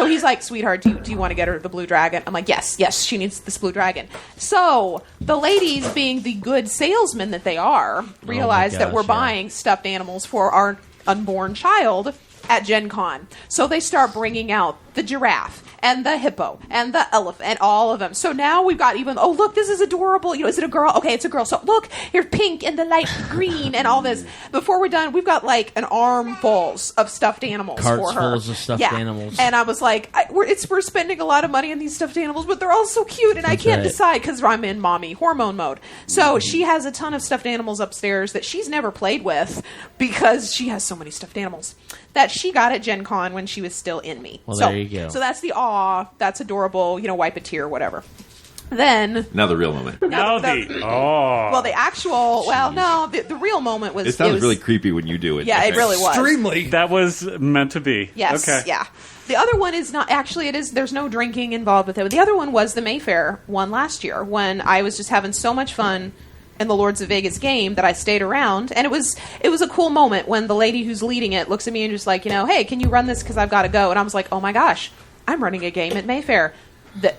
he's like, sweetheart, do you want to get her the blue dragon? I'm like, yes, she needs this blue dragon. So the ladies, being the good salesmen that they are, realized that we're gosh, yeah. buying stuffed animals for our unborn child. at GenCon. So they start bringing out the giraffe and the hippo and the elephant and all of them. So now we've got even, oh, look, this is adorable. Is it a girl? Okay, it's a girl. So look, here's pink and the light green and all this. Before we're done, we've got like an armfuls of stuffed animals Carts for her. fulls of stuffed animals. And I was like, we're spending a lot of money on these stuffed animals, but they're all so cute, and I can't decide because I'm in mommy hormone mode. So she has a ton of stuffed animals upstairs that she's never played with because she has so many stuffed animals that she got at Gen Con when she was still in me. Well, there you go. So that's the aw, that's adorable, wipe a tear, whatever. Then Now the real moment. Well, the actual, the real moment was... It sounds really creepy when you do it. Yeah, it really was. Extremely. that was meant to be. Yes, Okay. yeah. The other one is not, actually it is, there's no drinking involved with it. The other one was the Mayfair one last year when I was just having so much fun in the Lords of Vegas game that I stayed around. And it was a cool moment when the lady who's leading it looks at me and just like, hey, can you run this because I've got to go? And I was like, oh my gosh, I'm running a game at Mayfair.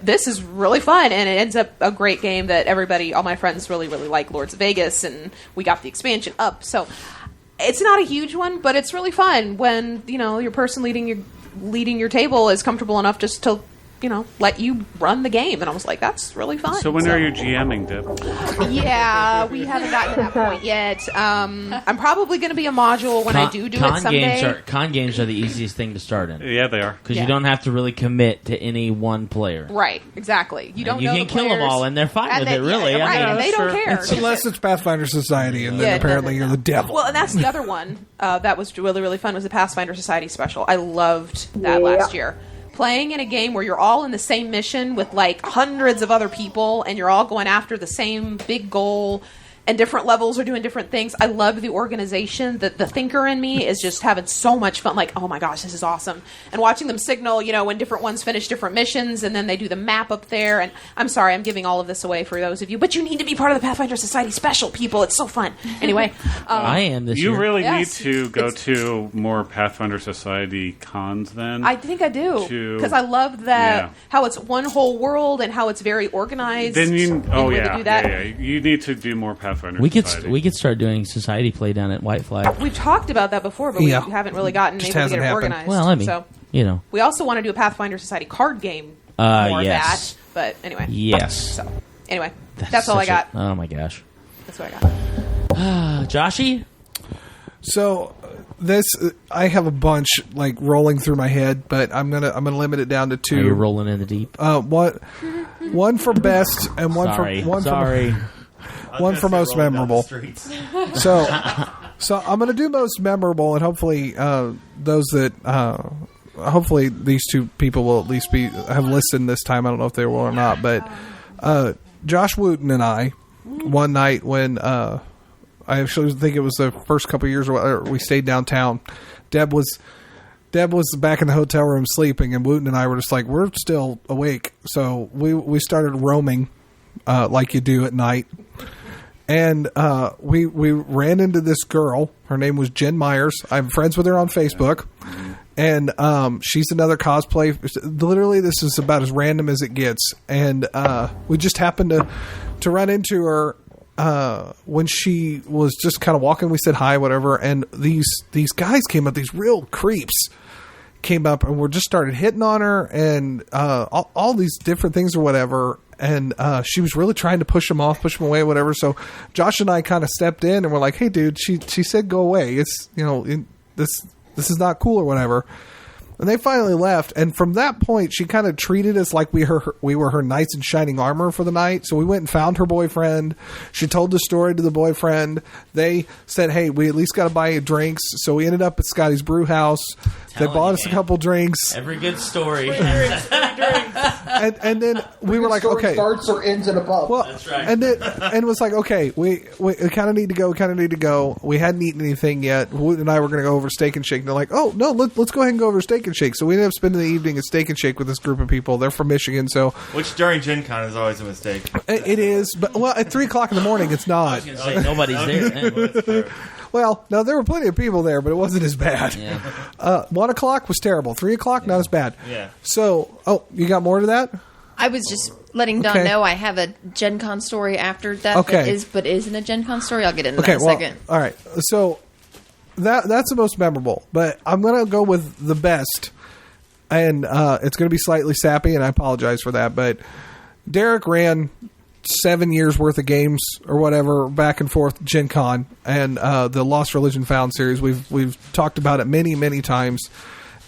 This is really fun, and it ends up a great game that everybody, all my friends really, really like Lords of Vegas, and we got the expansion up. So it's not a huge one, but it's really fun when, your person leading your table is comfortable enough just to, let you run the game. And I was like, that's really fun. So when are you GMing, Deb? Yeah, we haven't gotten to that point yet. I'm probably going to be a module when I do it someday. Con games are the easiest thing to start in. Yeah, they are. Because you don't have to really commit to any one player. Right, exactly. You don't know can the kill them players. all, and they're fine with it, really. Yeah, right, and they don't sure. care. Unless it's Pathfinder Society, and then apparently you're the devil. Well, and that's the other one that was really, really fun was the Pathfinder Society special. I loved that last year. Playing in a game where you're all in the same mission with like hundreds of other people and you're all going after the same big goal and different levels are doing different things. I love the organization. The thinker in me is just having so much fun. Like, oh my gosh, this is awesome. And watching them signal, when different ones finish different missions and then they do the map up there. And I'm sorry, I'm giving all of this away for those of you, but you need to be part of the Pathfinder Society special, people. It's so fun. Anyway. I am this year. You really need to go to more Pathfinder Society cons then. I think I do. Because I love that, how it's one whole world and how it's very organized. Then you, to do that. You need to do more Pathfinder We Society. could start doing society play down at White Flag. We've talked about that before, but we haven't really gotten able to get it happened. organized. Well, we also want to do a Pathfinder Society card game. More yes. of that, but anyway. Yes. So anyway, that's all I got. Oh my gosh. That's what I got. Joshy? So I have a bunch like rolling through my head, but I'm gonna limit it down to two. Are you rolling in the deep? One for best and one for most memorable. So I'm going to do most memorable, and hopefully those that hopefully these two people will at least have listened this time. I don't know if they will or not, but Josh Wooten and I one night when I actually think it was the first couple of years we stayed downtown. Deb was back in the hotel room sleeping, and Wooten and I were just like, we're still awake, so we started roaming like you do at night. And we ran into this girl. Her name was Jen Myers. I'm friends with her on Facebook. And she's another cosplay. Literally, this is about as random as it gets. And we just happened to run into her when she was just kind of walking. We said hi, whatever. And these guys came up, these real creeps came up and just started hitting on her and all these different things or whatever. And she was really trying to push him away, whatever. So Josh and I kind of stepped in and we're like, "Hey, dude, she said go away. It's this is not cool or whatever." And they finally left. And from that point, she kind of treated us like we were her knights in shining armor for the night. So we went and found her boyfriend. She told the story to the boyfriend. They said, "Hey, we at least got to buy you drinks." So we ended up at Scotty's Brew House. They bought us a couple drinks. Every good story. And then we were like, okay, starts or ends in a pub. Well, that's right. And it was like, okay, we kind of need to go. We hadn't eaten anything yet. Wood and I were going to go over Steak and Shake. And they're like, oh no, let's go ahead and go over Steak and Shake. So we ended up spending the evening at Steak and Shake with this group of people. They're from Michigan, so which during Gen Con is always a mistake. It is, but at 3:00 in the morning, it's not. I was going to say nobody's there. Well, no, there were plenty of people there, but it wasn't as bad. Yeah. 1:00 was terrible. 3:00, not as bad. Yeah. So, you got more to that? I was just letting Don know I have a Gen Con story after that that is but isn't a Gen Con story. I'll get into that in a second. All right. So that's the most memorable. But I'm going to go with the best, and it's going to be slightly sappy, and I apologize for that. But Derek ran 7 years worth of games or whatever back and forth Gen Con and the Lost Religion Found series. We've talked about it many times,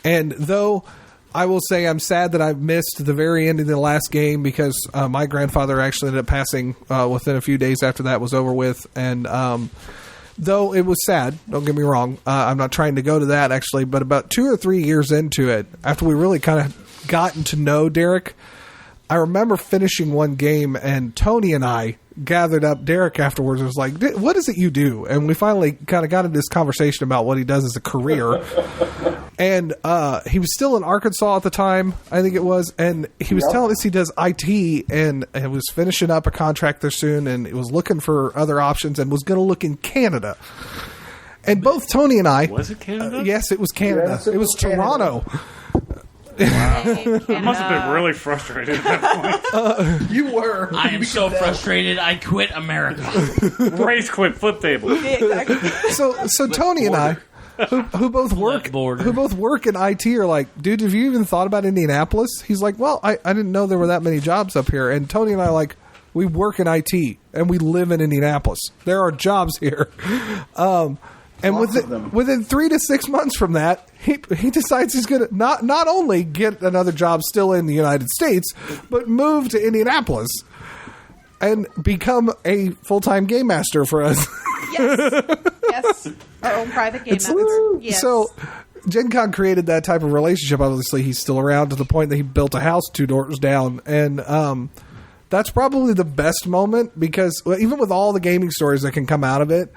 and though I will say I'm sad that I missed the very end of the last game because my grandfather actually ended up passing within a few days after that was over with, and though it was sad, don't get me wrong, I'm not trying to go to that actually, but about 2 or 3 years into it, after we really kind of gotten to know Derek, I remember finishing one game, and Tony and I gathered up Derek afterwards and was like, what is it you do? And we finally kind of got into this conversation about what he does as a career. And he was still in Arkansas at the time, I think it was, and he was telling us he does IT, and he was finishing up a contract there soon, and he was looking for other options and was going to look in Canada. And both Tony and I... Was it Canada? Yes, it was Canada. Yes, it was Toronto. I must have been really frustrated at that point. You were. I am so frustrated. I quit America. Race quit flip table. So Tony and I, who both work in IT, are like, dude, have you even thought about Indianapolis? He's like, well, I didn't know there were that many jobs up here. And Tony and I are like, we work in IT and we live in Indianapolis. There are jobs here. And within 3 to 6 months from that, he decides he's going to not only get another job still in the United States, but move to Indianapolis and become a full-time game master for us. Yes. Our own private game master. Yes. So Gen Con created that type of relationship. Obviously, he's still around to the point that he built a house 2 doors down. And that's probably the best moment because even with all the gaming stories that can come out of it,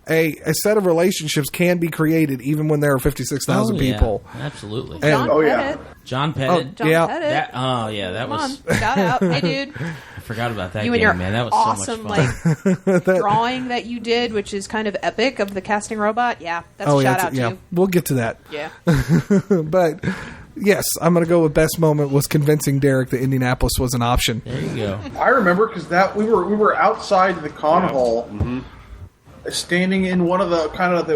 a set of relationships can be created even when there are 56,000 people. Absolutely. John Pettit. John Pettit. John Pettit. That Come was... on. Shout out. Hey, dude. I forgot about that You game, and your man. That was awesome, so much fun. drawing that you did, which is kind of epic, of the casting robot. Yeah, that's a shout out to you. We'll get to that. Yeah. But... yes, I'm going to go with best moment was convincing Derek that Indianapolis was an option. There you go. I remember because we were outside the con hall, standing in one of the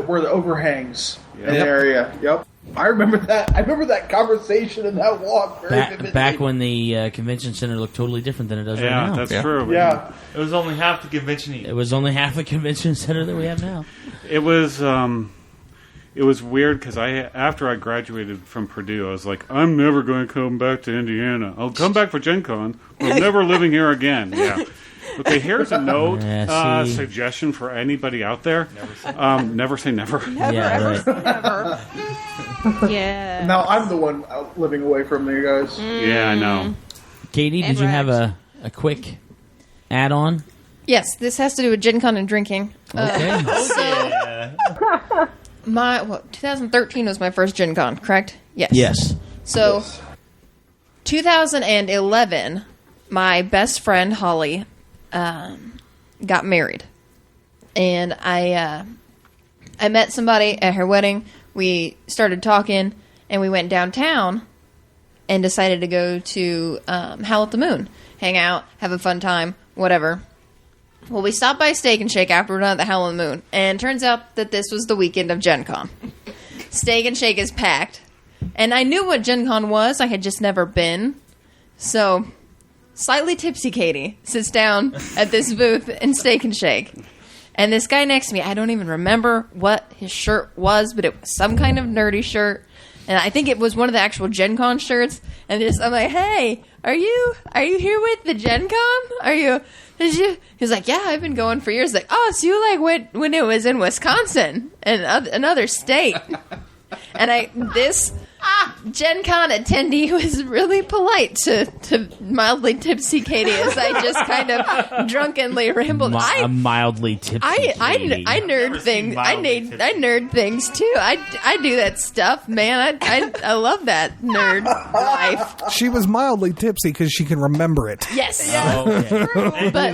where the overhangs in the area. Yep, I remember that. I remember that conversation and that walk very vividly. Back when the convention center looked totally different than it does right now. That's true. Yeah, It was only half the convention. It was only half the convention center that we have now. It was weird because after I graduated from Purdue, I was like, I'm never going to come back to Indiana. I'll come back for Gen Con. I'm never living here again. Yeah. Okay, here's a note, suggestion for anybody out there. Never say never. Never. Yeah. Now I'm the one living away from you guys. Yeah, I know. Kaytie, did you have a quick add-on? Yes, this has to do with Gen Con and drinking. Okay. 2013 was my first Gen Con, correct? Yes. So, 2011, my best friend Holly got married, and I met somebody at her wedding. We started talking, and we went downtown and decided to go to Howl at the Moon, hang out, have a fun time, whatever. Well, we stopped by Steak and Shake after we're done at the Howl at the Moon, and turns out that this was the weekend of Gen Con. Steak and Shake is packed, and I knew what Gen Con was. I had just never been. So, slightly tipsy Kaytie sits down at this booth in Steak and Shake, and this guy next to me, I don't even remember what his shirt was, but it was some kind of nerdy shirt, and I think it was one of the actual Gen Con shirts, and I'm like, hey, are you here with the Gen Con? He's like, yeah, I've been going for years. Like, oh, so you went when it was in Wisconsin and another state. And this Gen Con attendee was really polite to mildly tipsy Kaytie as I just kind of drunkenly rambled. A mildly tipsy Kaytie. I nerd things. I nerd things too. I do that stuff, man. I love that nerd life. She was mildly tipsy because she can remember it. Yes. Okay. But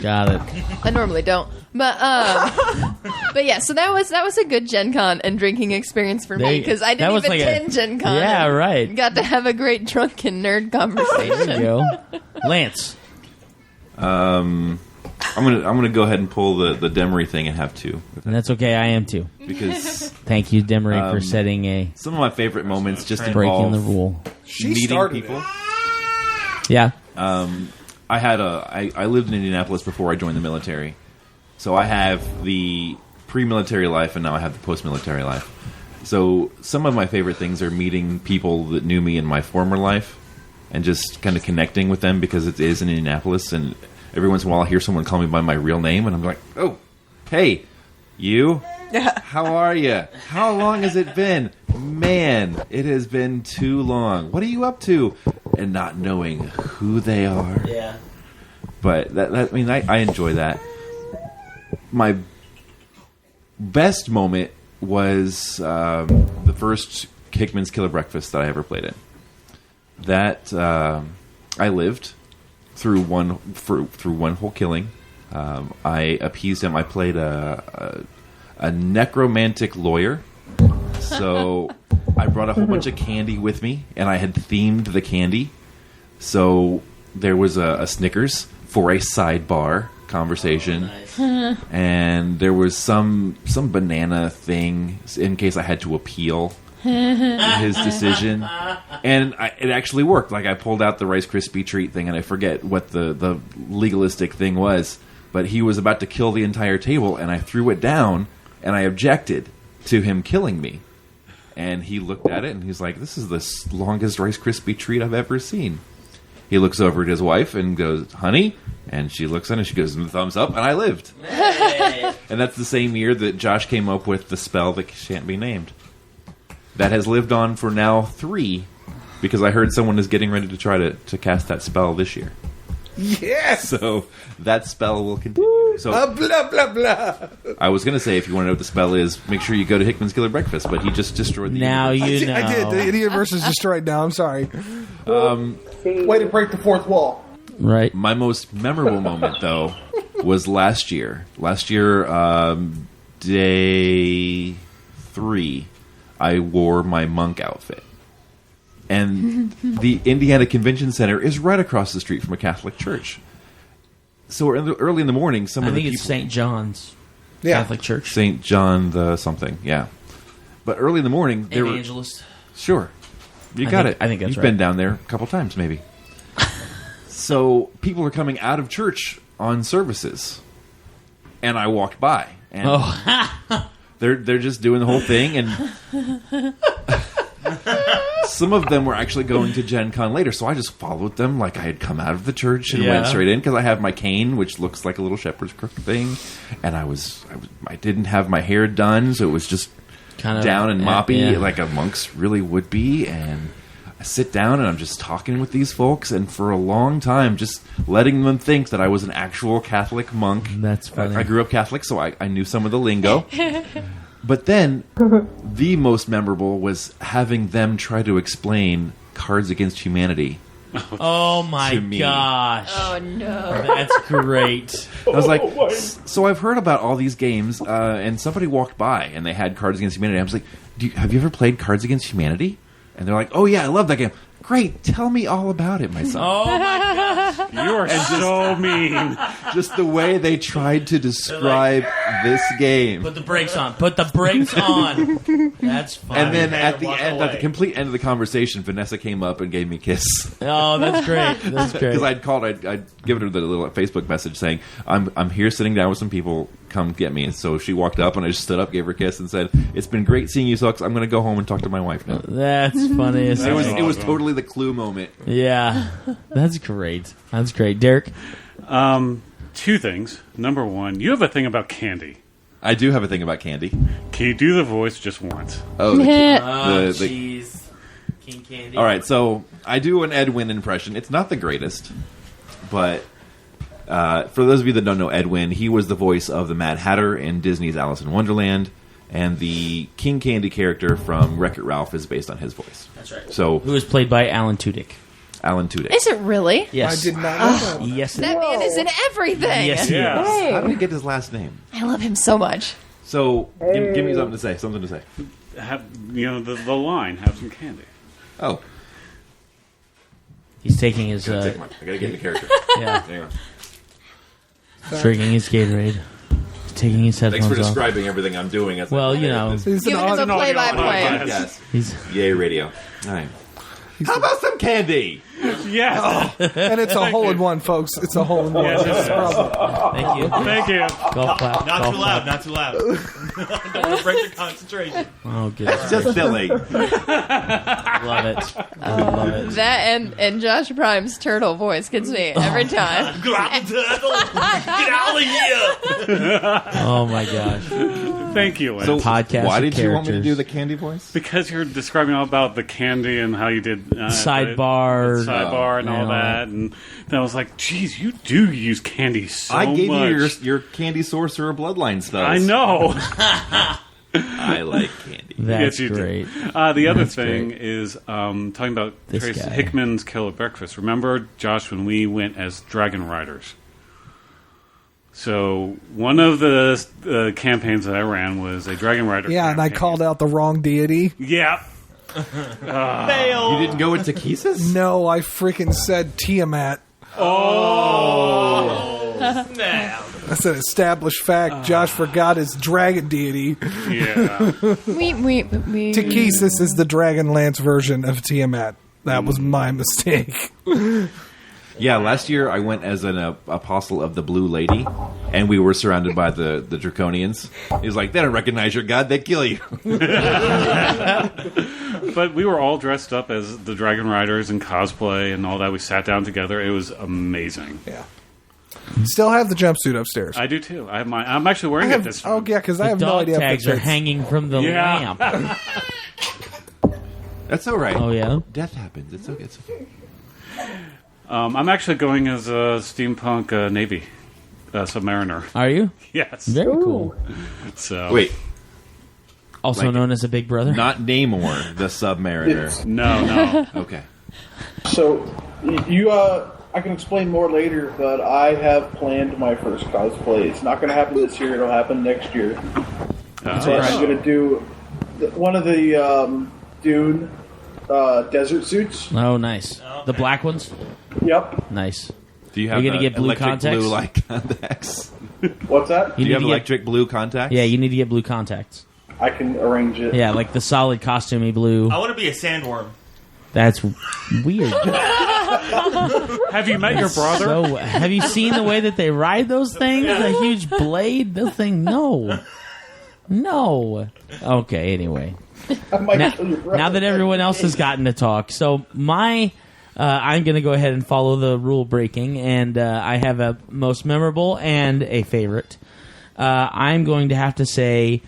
got it. I normally don't. But yeah, so that was a good Gen Con and drinking experience for me because I didn't even attend Gen Con. Yeah, right. Got to have a great drunken nerd conversation. There you go. Lance. I'm gonna go ahead and pull the Demaree thing and have two. And that's okay. I am too. Because thank you, Demaree, for setting a some of my favorite moments just breaking involve the rule. She meeting started people. Yeah. I lived in Indianapolis before I joined the military, so I have the pre-military life and now I have the post-military life. So some of my favorite things are meeting people that knew me in my former life and just kind of connecting with them because it is in Indianapolis, and every once in a while I hear someone call me by my real name and I'm like, oh, hey, you? How are you? How long has it been? Man, it has been too long. What are you up to? And not knowing who they are. Yeah. But I enjoy that. My best moment was the first Hickman's Killer Breakfast that I ever played in. That I lived through one whole killing. I appeased him. I played a necromantic lawyer. So I brought a whole bunch of candy with me, and I had themed the candy. So there was a Snickers for a sidebar conversation, and there was some banana thing in case I had to appeal his decision, and it actually worked. Like I pulled out the Rice Krispie treat thing, and I forget what the legalistic thing was, but he was about to kill the entire table, and I threw it down, and I objected to him killing me. And he looked at it, and he's like, this is the longest Rice Krispie treat I've ever seen. He looks over at his wife and goes, honey? And she looks at him, and she gives him the thumbs up, and I lived. Hey. And that's the same year that Josh came up with the spell that shan't be named. That has lived on for now 3, because I heard someone is getting ready to try to cast that spell this year. Yes! So that spell will continue. So blah, blah, blah. I was going to say, if you want to know what the spell is, make sure you go to Hickman's Killer Breakfast, but he just destroyed the now universe. you know. I did. The universe is destroyed now. I'm sorry. Way to break the fourth wall. Right. My most memorable moment, though, was last year. Last year, day 3, I wore my monk outfit. And the Indiana Convention Center is right across the street from a Catholic church. So early in the morning, some of the people... I think it's St. John's Catholic Church. St. John the something, yeah. But early in the morning... Evangelist. Sure. You got it. I think that's You've right. been down there a couple times, maybe. So people are coming out of church on services. And I walked by. And they're just doing the whole thing, and... Some of them were actually going to GenCon later, so I just followed them like I had come out of the church and went straight in because I have my cane, which looks like a little shepherd's crook thing, and I didn't have my hair done, so it was just kind of down and moppy like a monk's really would be. And I sit down and I'm just talking with these folks, and for a long time, just letting them think that I was an actual Catholic monk. That's funny. I grew up Catholic, so I knew some of the lingo. But then, the most memorable was having them try to explain Cards Against Humanity. Oh my gosh. Oh no. That's great. I was like, so I've heard about all these games, and somebody walked by and they had Cards Against Humanity. I was like, have you ever played Cards Against Humanity? And they're like, oh yeah, I love that game. Great, tell me all about it, my son. Oh my gosh. You are so mean. Just the way they tried to describe this game. Put the brakes on. Put the brakes on. That's funny. And then at the complete end of the conversation, Vanessa came up and gave me a kiss. Oh, that's great. That's great. Because I'd given her the little Facebook message saying, I'm here sitting down with some people, come get me. And so she walked up, and I just stood up, gave her a kiss, and said, it's been great seeing you, Sucks. I'm going to go home and talk to my wife now. That's funny. It was totally the Clue moment. Yeah. That's great. That's great. Derek? 2 things. Number 1, you have a thing about candy. I do have a thing about candy. Can you do the voice just once? Oh, jeez. King Candy. All right, so I do an Edwin impression. It's not the greatest, but for those of you that don't know Edwin, he was the voice of the Mad Hatter in Disney's Alice in Wonderland, and the King Candy character from Wreck-It Ralph is based on his voice. That's right. So, who was played by Alan Tudyk. Alan Tudyk. Is it really? Yes. I did not know that. Yes. That man is in everything. Yes, he is. How did he get his last name? I love him so much. So, give me something to say. Something to say. The line, have some candy. Oh. He's taking his... I gotta get in the character. Yeah. Hang on. Drinking his Gatorade. Taking his headphones Thanks for off. describing everything I'm doing. As Well, you know. He's Give him a play-by-play. Yes. He's Yay, radio. All right. How about some candy? Yes. And it's a hole-in-one, folks. It's a hole-in-one. That's the problem. Thank you. Thank you. Golf clap. Not golf too loud, clap. not too loud. Don't want to break your concentration. Oh, goodness. Just silly. Love it. I love it. That and Josh Prime's turtle voice gets me every time. Grab the turtle. Get out of here. Oh, my gosh. Thank you, Lynn. So, Podcast why did you want me to characters. do the candy voice? Because you're describing all about the candy and how you did Sidebar. sidebar and all that, and then I was like, "Geez, you do use candy so much." I gave you your candy sorcerer bloodline spells. I know. I like candy. That's Yes, you great. did. The other That's thing great. is talking about This Trace guy. Hickman's Kill at Breakfast. Remember, Josh, when we went as Dragon Riders? So one of the campaigns that I ran was a Dragon Rider. Yeah, and I campaign. called out the wrong deity. Yeah. Fail. You didn't go into Kisis? No, I freaking said Tiamat. Snap. That's an established fact. Josh forgot his dragon deity. Yeah. We. Tikhisis is the Dragonlance version of Tiamat. That was my mistake. Yeah, last year I went as an apostle of the Blue Lady, and we were surrounded by the Draconians. He was like, they don't recognize your god, they kill you. But we were all dressed up as the Dragon Riders and cosplay and all that. We sat down together. It was amazing. Yeah. Still have the jumpsuit upstairs. I do too. I have my. I'm actually wearing it this time. Oh, yeah, because I The have no dog idea if tags it are fits. hanging from the Yeah. lamp. That's all right. Oh, yeah? Death happens. It's okay. It's okay. I'm actually going as a steampunk Navy submariner. Are you? Yes. Very cool. So Wait, Also Like- known as a big brother. not Namor, the Submariner. no. Okay. So, I can explain more later, but I have planned my first cosplay. It's not going to happen this year. It'll happen next year. So I'm going to do one of the Dune desert suits. Oh, nice. The black ones? Yep. Nice. Do you have Are you gonna get blue electric contacts? blue like contacts? What's that? Do you need have to get- electric blue contacts? Yeah, you need to get blue contacts. I can arrange it. Yeah, like the solid costumey blue. I want to be a sandworm. That's weird. Have you met your brother? So, have you seen the way that they ride those things? A huge blade? Those thing? No. Okay, anyway. I might Now, kill your brother. now that everyone else has gotten to talk, so I'm going to go ahead and follow the rule breaking, and I have a most memorable and a favorite. I'm going to have to say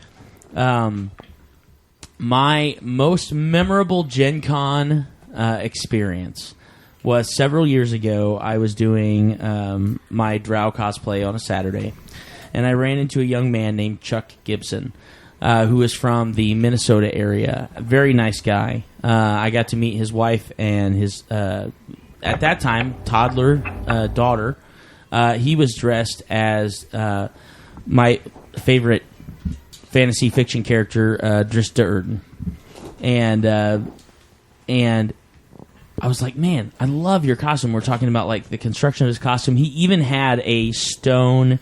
my most memorable Gen Con experience was several years ago. I was doing my Drow cosplay on a Saturday, and I ran into a young man named Chuck Gibson, who is from the Minnesota area. A very nice guy. I got to meet his wife and his, at that time, toddler daughter. He was dressed as my favorite fantasy fiction character, Drista Erden. And I was like, man, I love your costume. We're talking about like the construction of his costume. He even had a stone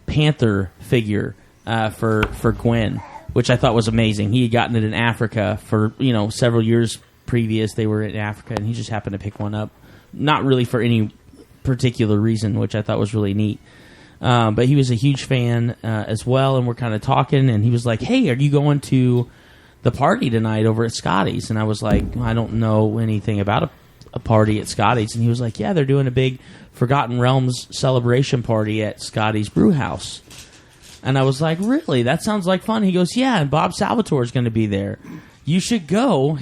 panther figure for Gwen, which I thought was amazing. He had gotten it in Africa for several years previous. They were in Africa, and he just happened to pick one up, not really for any particular reason, which I thought was really neat. But he was a huge fan as well, and we're kind of talking, and he was like, hey, are you going to the party tonight over at Scotty's? And I was like, I don't know anything about a party at Scotty's. And he was like, yeah, they're doing a big Forgotten Realms celebration party at Scotty's Brew House. And I was like, really? That sounds like fun. He goes, yeah, and Bob Salvatore is going to be there. You should go.